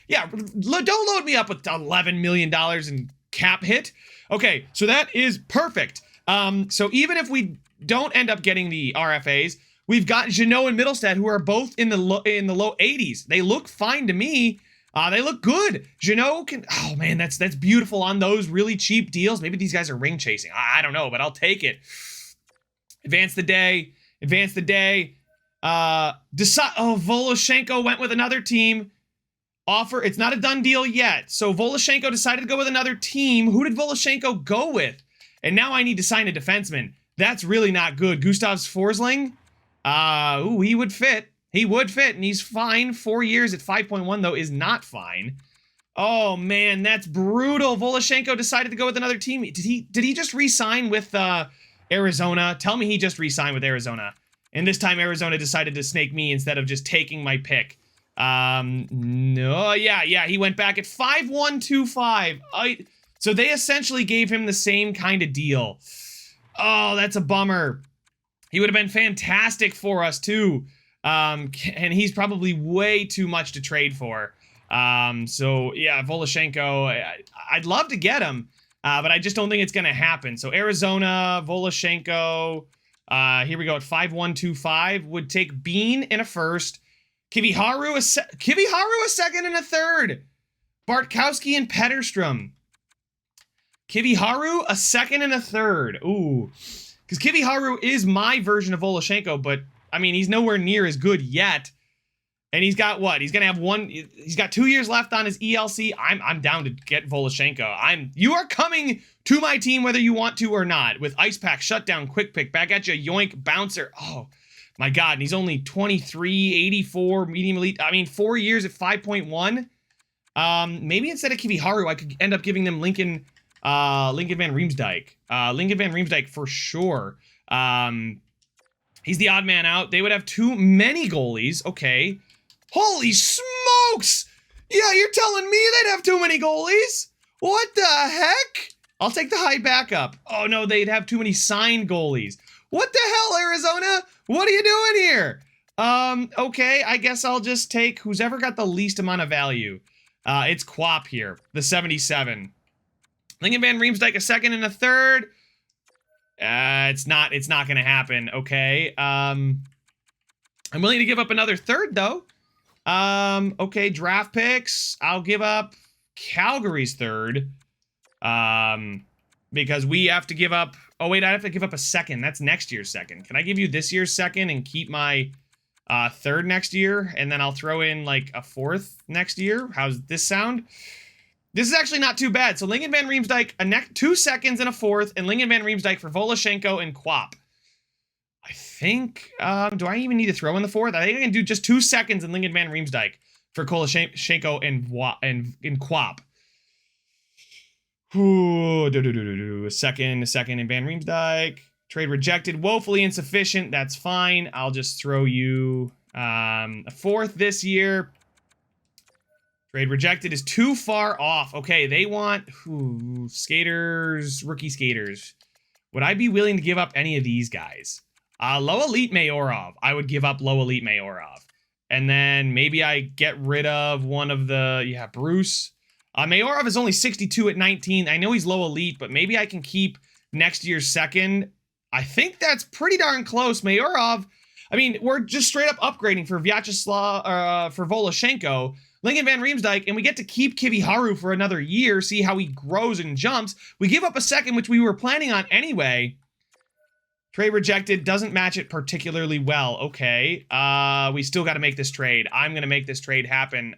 Speaker 4: Yeah, don't load me up with $11 million in cap hit. Okay, so that is perfect. So even if we don't end up getting the RFAs, we've got Jeannot and Middlestat, who are both in the low 80s. They look fine to me. They look good. Jeannot can... Oh, man, that's beautiful on those really cheap deals. Maybe these guys are ring chasing. I don't know, but I'll take it. Advance the day. Advance the day. Voloshenko went with another team. Offer. It's not a done deal yet. So Voloshenko decided to go with another team. Who did Voloshenko go with? And now I need to sign a defenseman. That's really not good. Gustav Forsling? He would fit. He would fit, and he's fine. 4 years at 5.1, though, is not fine. Oh, man, that's brutal. Voloshenko decided to go with another team. Did he just re-sign with Arizona? Tell me he just re-signed with Arizona. And this time Arizona decided to snake me instead of just taking my pick. No, yeah, he went back at 5.125. So they essentially gave him the same kind of deal. Oh, that's a bummer. He would have been fantastic for us, too. And he's probably way too much to trade for. So, yeah, Voloshenko, I'd love to get him, but I just don't think it's going to happen. So Arizona, Voloshenko... here we go at 5.125. Would take Bean in a first. Kiviharu a second and a third. Bartkowski and Petterstrom. Kiviharu a second and a third. Ooh. Because Kiviharu is my version of Voloshenko, but, I mean, he's nowhere near as good yet. And he's got what? He's going to have he's got 2 years left on his ELC. I'm down to get Voloshenko. You are coming to my team whether you want to or not. With Ice Pack, Shutdown, Quick Pick, back at you, Yoink, Bouncer. Oh, my God. And he's only 23, 84, medium elite. I mean, 4 years at 5.1. Maybe instead of Kiviharu, I could end up giving them Lincoln Van Riemsdyk. Lincoln Van Riemsdyk for sure. He's the odd man out. They would have too many goalies. Okay. Holy smokes! Yeah, you're telling me they'd have too many goalies? What the heck? I'll take the high backup. Oh no, they'd have too many signed goalies. What the hell, Arizona? What are you doing here? Okay, I guess I'll just take who's ever got the least amount of value. It's Quap here, the 77. Lincoln Van Riemsdyk a second and a third. It's not gonna happen, okay. I'm willing to give up another third, though. Okay, draft picks. I'll give up Calgary's third. Because we have to give up... Oh, wait, I have to give up a second. That's next year's second. Can I give you this year's second and keep my third next year? And then I'll throw in, like, a fourth next year? How's this sound? This is actually not too bad. So Lincoln Van Riemsdyk, 2 seconds and a fourth, and Lincoln Van Riemsdyk for Voloshenko and Quap. I think, do I even need to throw in the fourth? I think I can do just 2 seconds in Lincoln Van Riemsdyk for Voloshenko and Quap. Ooh, a second in Van Riemsdyk. Trade rejected, woefully insufficient. That's fine. I'll just throw you a fourth this year. Trade rejected is too far off. Okay, they want skaters, rookie skaters. Would I be willing to give up any of these guys? Low Elite Mayorov. I would give up Low Elite Mayorov. And then maybe I get rid of one of the, yeah, Bruce. Mayorov is only 62 at 19. I know he's low elite, but maybe I can keep next year's second. I think that's pretty darn close. Mayorov, I mean, we're just straight up upgrading for Vyacheslav, for Voloshenko, Lincoln Van Riemsdyk, and we get to keep Kiviharu for another year, see how he grows and jumps. We give up a second, which we were planning on anyway. Trade rejected, doesn't match it particularly well. Okay, we still got to make this trade. I'm going to make this trade happen.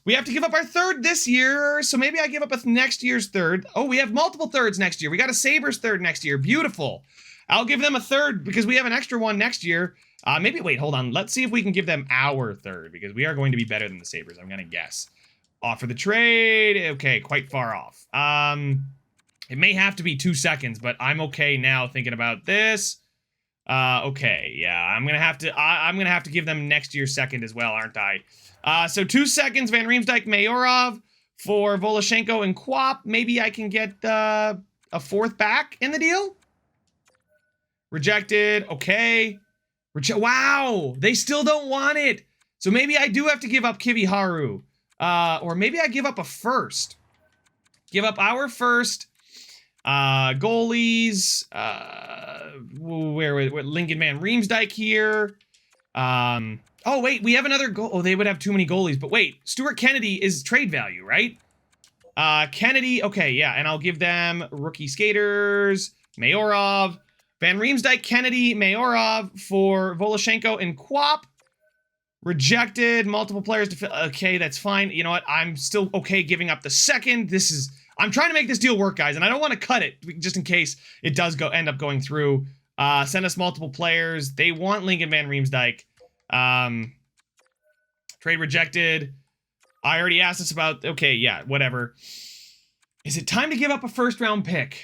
Speaker 4: We have to give up our third this year, so maybe I give up a next year's third. Oh, we have multiple thirds next year. We got a Sabres third next year. Beautiful. I'll give them a third because we have an extra one next year. Maybe, wait, hold on. Let's see if we can give them our third because we are going to be better than the Sabres, I'm going to guess. Offer the trade. Okay, quite far off. It may have to be 2 seconds, but I'm okay now thinking about this. Okay, yeah, I'm gonna have to give them next year's second as well, aren't I? So 2 seconds, Van Riemsdyk, Mayorov for Voloshenko and Quap. Maybe I can get a fourth back in the deal. Rejected. Okay. Wow, they still don't want it. So maybe I do have to give up Kiviharu, or maybe I give up a first. Give up our first. Goalies, where Lincoln Van Riemsdyk here. Oh wait, we have another goal. Oh, they would have too many goalies, but wait, Stuart Kennedy is trade value, right? Kennedy, okay, yeah, and I'll give them rookie skaters, Mayorov, Van Riemsdyk, Kennedy, Mayorov for Voloshenko and Quap. Rejected, multiple players to fill. Okay, that's fine. You know what? I'm still okay giving up the second. I'm trying to make this deal work, guys, and I don't want to cut it just in case it does end up going through. Send us multiple players. They want Lincoln Van Riemsdyk. Trade rejected. I already asked us about, okay, yeah, whatever. Is it time to give up a first round pick?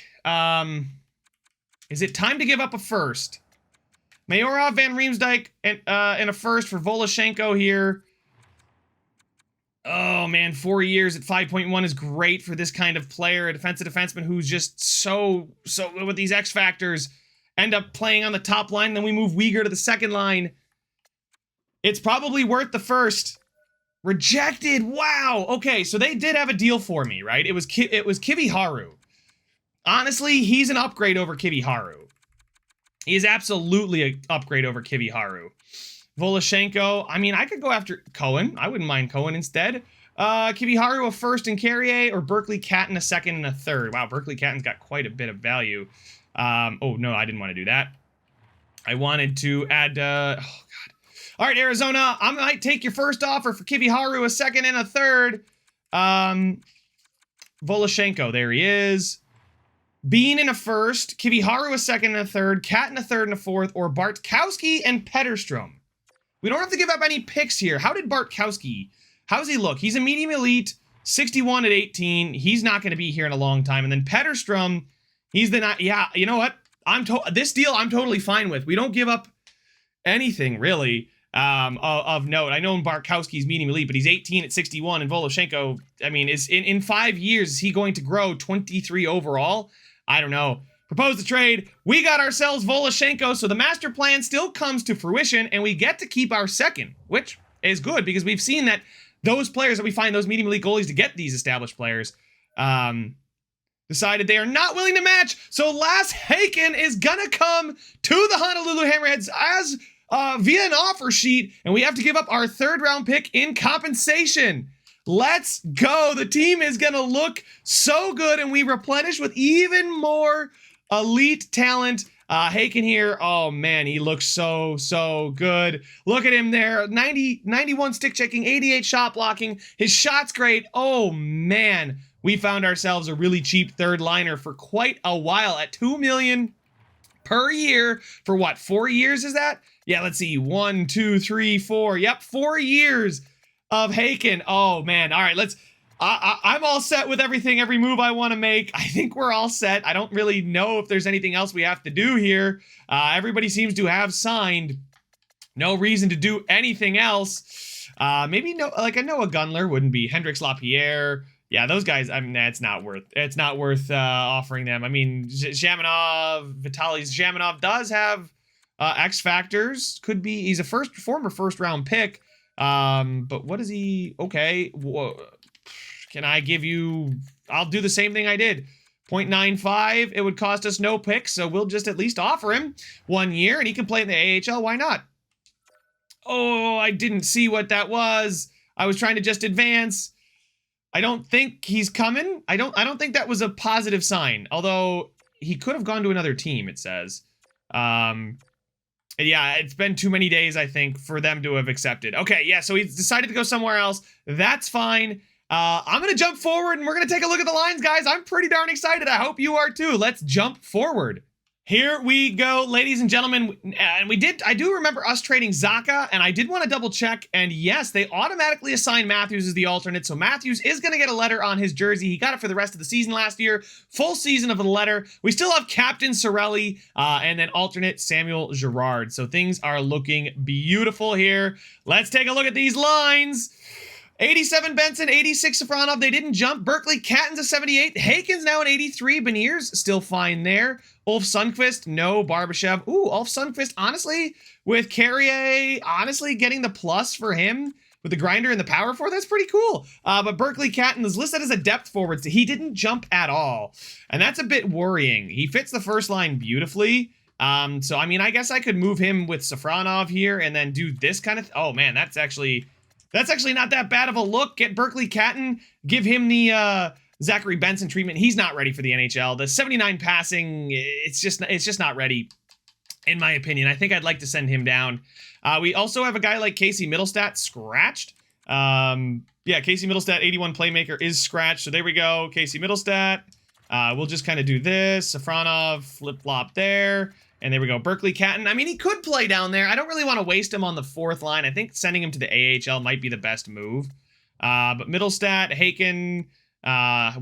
Speaker 4: Is it time to give up a first? Mayorov, Van Riemsdyk, and a first for Voloshenko here. Oh, man, 4 years at 5.1 is great for this kind of player, a defenseman who's just so with these X factors, end up playing on the top line, then we move Uyghur to the second line. It's probably worth the first. Rejected. Wow. Okay, so they did have a deal for me, right? It was Kiviharu. Honestly, he's an upgrade over Kiviharu. He is absolutely an upgrade over Kiviharu. Voloshenko, I mean, I could go after Cohen. I wouldn't mind Cohen instead. Kiviharu a first and Carrier, or Berkeley Catton a second and a third. Wow, Berkeley Catton's got quite a bit of value. Oh, no, I didn't want to do that. I wanted to add, oh, God. All right, Arizona, I might take your first offer for Kiviharu a second and a third. Voloshenko, there he is. Bean in a first, Kiviharu a second and a third, Catton a third and a fourth, or Bartkowski and Petterstrom. We don't have to give up any picks here. How did Bartkowski, how does he look? He's a medium elite, 61 at 18. He's not going to be here in a long time. And then Petterstrom, he's the, yeah, you know what? This deal I'm totally fine with. We don't give up anything really of note. I know Bartkowski's medium elite, but he's 18 at 61, and Voloshenko, I mean, is in 5 years, is he going to grow 23 overall? I don't know. Propose the trade. We got ourselves Voloshenko, so the master plan still comes to fruition, and we get to keep our second, which is good because we've seen that those players that we find, those medium elite goalies to get these established players, decided they are not willing to match. So Lasse Haken is gonna come to the Honolulu Hammerheads as via an offer sheet, and we have to give up our third round pick in compensation. Let's go. The team is gonna look so good, and we replenish with even more elite talent. Haken here, oh man, he looks so good. Look at him there, 91 stick checking, 88 shot blocking. His shot's great. Oh man, we found ourselves a really cheap third liner for quite a while at $2 million per year for what, 4 years is that? Yeah, let's see, 1, 2, 3, 4. Yep, 4 years of Haken. Oh man, all right, I'm all set with everything, every move I want to make. I think we're all set. I don't really know if there's anything else we have to do here. Everybody seems to have signed. No reason to do anything else. Maybe no, like a Noah Gunler wouldn't be. Hendrix Lapierre. Yeah, those guys, I mean, it's not worth offering them. I mean, Zhamanov, Vitaly Zhamanov does have X factors. Could be, he's a former first round pick. But what is he? Okay. Can I give you... I'll do the same thing I did. 0.95. It would cost us no picks, so we'll just at least offer him 1 year, and he can play in the AHL. Why not? Oh, I didn't see what that was. I was trying to just advance. I don't think he's coming. I don't think that was a positive sign. Although he could have gone to another team, it says. Yeah, it's been too many days, I think, for them to have accepted. Okay, yeah, so he's decided to go somewhere else. That's fine. I'm going to jump forward, and we're going to take a look at the lines, guys. I'm pretty darn excited. I hope you are, too. Let's jump forward. Here we go, ladies and gentlemen. And I do remember us trading Zaka, and I did want to double check. And yes, they automatically assigned Matthews as the alternate. So Matthews is going to get a letter on his jersey. He got it for the rest of the season last year. Full season of the letter. We still have Captain Sorelli and then alternate Samuel Girard. So things are looking beautiful here. Let's take a look at these lines. 87 Benson, 86 Safronov. They didn't jump. Berkeley Catton's a 78. Haken's now an 83. Beniers still fine there. Ulf Sundqvist, no. Barbashev. Ooh, Ulf Sundqvist, honestly, with Carrier, honestly, getting the plus for him with the grinder and the power for, that's pretty cool. But Berkeley Catton is listed as a depth forward, so he didn't jump at all. And that's a bit worrying. He fits the first line beautifully. So, I mean, I guess I could move him with Safronov here and then do this kind of... Oh, man, that's actually not that bad of a look. Get Berkeley Catton, give him the Zachary Benson treatment. He's not ready for the NHL. The 79 passing, it's just not ready, in my opinion. I think I'd like to send him down. We also have a guy like Casey Middlestat scratched. Yeah, Casey Middlestat, 81 playmaker, is scratched. So there we go, Casey Middlestat. We'll just kind of do this. Safronov, flip-flop there. And there we go, Berkeley Catton. I mean, he could play down there. I don't really want to waste him on the fourth line. I think sending him to the AHL might be the best move. But Middlestat, Haken,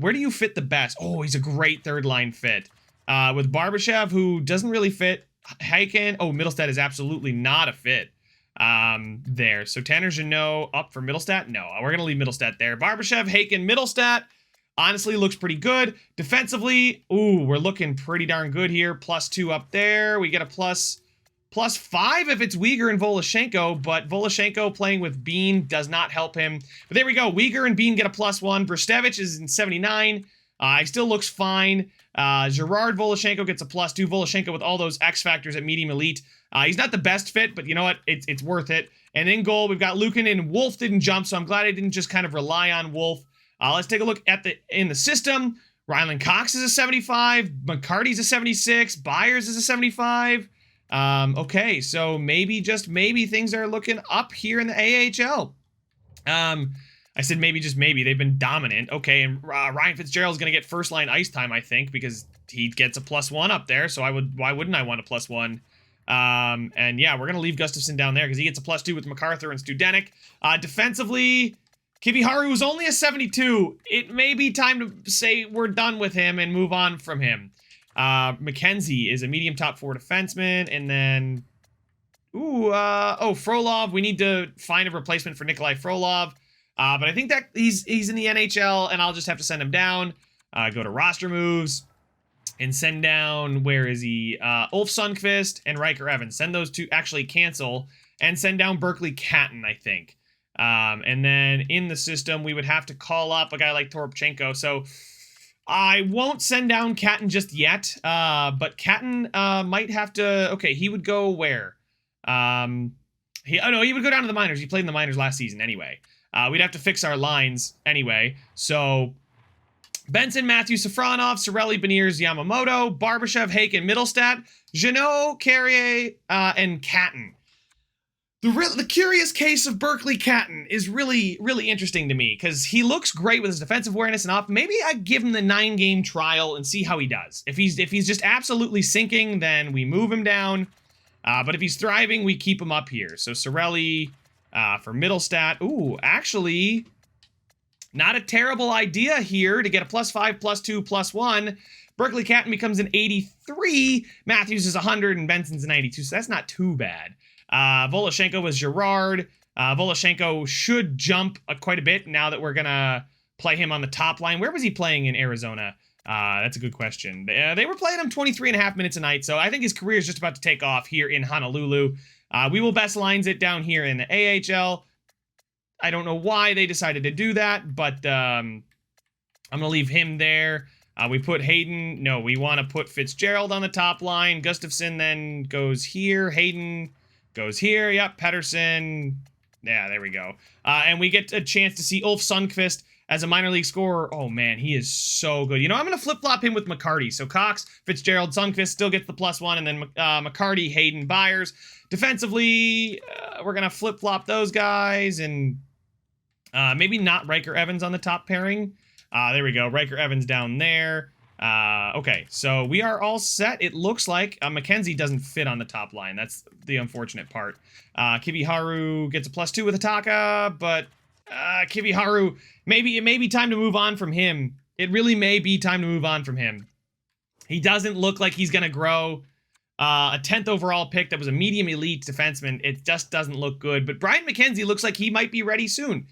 Speaker 4: where do you fit the best? Oh, he's a great third line fit. With Barbashev, who doesn't really fit. Haken, oh, Middlestat is absolutely not a fit there. So Tanner Jeannot up for Middlestat? No, we're going to leave Middlestat there. Barbashev, Haken, Middlestat. Honestly, looks pretty good. Defensively, ooh, we're looking pretty darn good here. +2 up there. We get a +5 if it's Uyghur and Voloshenko, but Voloshenko playing with Bean does not help him. But there we go. Uyghur and Bean get a +1. Brustevich is in 79. He still looks fine. Gerard Voloshenko gets a +2. Voloshenko with all those X factors at medium elite. He's not the best fit, but you know what? It's worth it. And in goal, we've got Lukin, and Wolf didn't jump, so I'm glad I didn't just kind of rely on Wolf. Let's take a look at in the system. Ryland Cox is a 75. McCarty's a 76. Byers is a 75. Okay, so maybe, just maybe, things are looking up here in the AHL. I said maybe, just maybe. They've been dominant. Okay, and Ryan Fitzgerald's going to get first line ice time, I think, because he gets a +1 up there. So why wouldn't I want a +1? And yeah, we're going to leave Gustafsson down there because he gets a +2 with MacArthur and Studenik. Defensively... Kiviharu was only a 72. It may be time to say we're done with him and move on from him. McKenzie is a medium top 4 defenseman. And then, Frolov. We need to find a replacement for Nikolai Frolov. But I think that he's in the NHL, and I'll just have to send him down. Go to roster moves and send down, where is he? Ulf Sundqvist and Riker Evans. Send those two, actually cancel, and send down Berkeley Catton, I think. And then in the system, we would have to call up a guy like Toropchenko. So I won't send down Catton just yet. But Catton might have to. Okay, he would go where? He would go down to the minors. He played in the minors last season anyway. We'd have to fix our lines anyway. So Benson, Matthews, Safronov, Sorelli, Beniers, Yamamoto, Barbashev, Haken, Middlestat, Jeannot, Carrier, and Catton. The curious case of Berkeley Catton is really, really interesting to me because he looks great with his defensive awareness and off. Maybe I give him the 9-game trial and see how he does. If he's just absolutely sinking, then we move him down. But if he's thriving, we keep him up here. So Sorelli for Middlestat. Ooh, actually, not a terrible idea here to get a +5, +2, +1. Berkeley Catton becomes an 83. Matthews is 100 and Benson's a 92. So that's not too bad. Voloshenko was Girard. Voloshenko should jump quite a bit now that we're going to play him on the top line. Where was he playing in Arizona? That's a good question. They were playing him 23.5 minutes a night, so I think his career is just about to take off here in Honolulu. We will best lines it down here in the AHL. I don't know why they decided to do that, but I'm going to leave him there. We put Hayden. No, we want to put Fitzgerald on the top line. Gustafsson then goes here. Hayden goes here. Yep, Pettersson. Yeah, there we go. And we get a chance to see Ulf Sundqvist as a minor league scorer. Oh, man, he is so good. You know, I'm going to flip-flop him with McCarty. So Cox, Fitzgerald, Sundqvist still gets the +1, and then McCarty, Hayden, Byers. Defensively, we're going to flip-flop those guys, and maybe not Riker Evans on the top pairing. There we go. Riker Evans down there. Okay, so we are all set. It looks like McKenzie doesn't fit on the top line. That's the unfortunate part. Kiviharu gets a +2 with Ataka, but Kiviharu, it may be time to move on from him. It really may be time to move on from him. He doesn't look like he's going to grow. A 10th overall pick that was a medium elite defenseman. It just doesn't look good. But Brian McKenzie looks like he might be ready soon.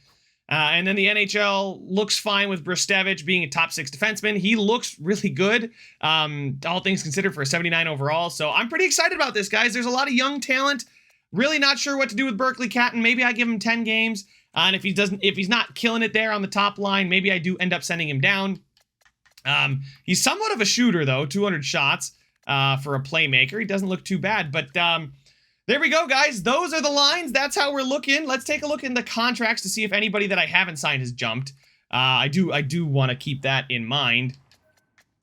Speaker 4: And then the NHL looks fine with Brustevich being a top 6 defenseman. He looks really good, all things considered, for a 79 overall. So I'm pretty excited about this, guys. There's a lot of young talent. Really not sure what to do with Berkeley Catton. Maybe I give him 10 games. And if he's not killing it there on the top line, maybe I do end up sending him down. He's somewhat of a shooter, though. 200 shots for a playmaker. He doesn't look too bad. But there we go, guys. Those are the lines. That's how we're looking. Let's take a look in the contracts to see if anybody that I haven't signed has jumped. I do want to keep that in mind.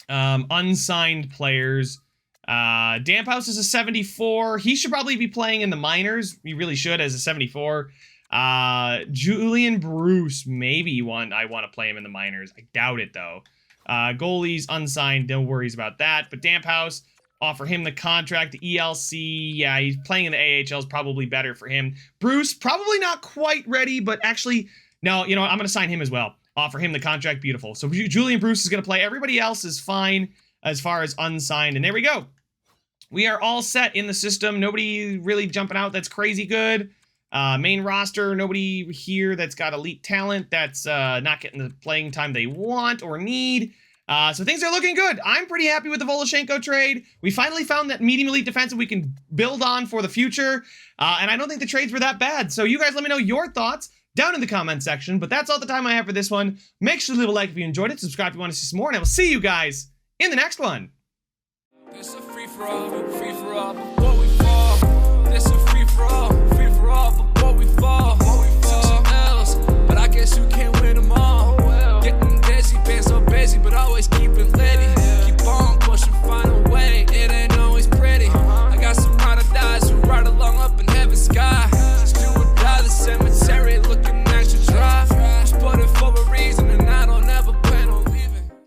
Speaker 4: Unsigned players. Damphouse is a 74. He should probably be playing in the minors. He really should as a 74. Julian Bruce, maybe one. I want to play him in the minors. I doubt it, though. Goalies, unsigned. No worries about that. But Damphouse, offer him the contract. The ELC, yeah, he's playing in the AHL is probably better for him. Bruce, probably not quite ready, but actually, no, you know what? I'm going to sign him as well. Offer him the contract. Beautiful. So Julian Bruce is going to play. Everybody else is fine as far as unsigned. And there we go. We are all set in the system. Nobody really jumping out that's crazy good. Main roster, nobody here that's got elite talent that's not getting the playing time they want or need. So things are looking good. I'm pretty happy with the Voloshenko trade. We finally found that medium elite defensive we can build on for the future. And I don't think the trades were that bad. So you guys let me know your thoughts down in the comment section. But that's all the time I have for this one. Make sure to leave a like if you enjoyed it. Subscribe if you want to see some more. And I will see you guys in the next one.
Speaker 5: This a free for all, what we fall. This a free for all.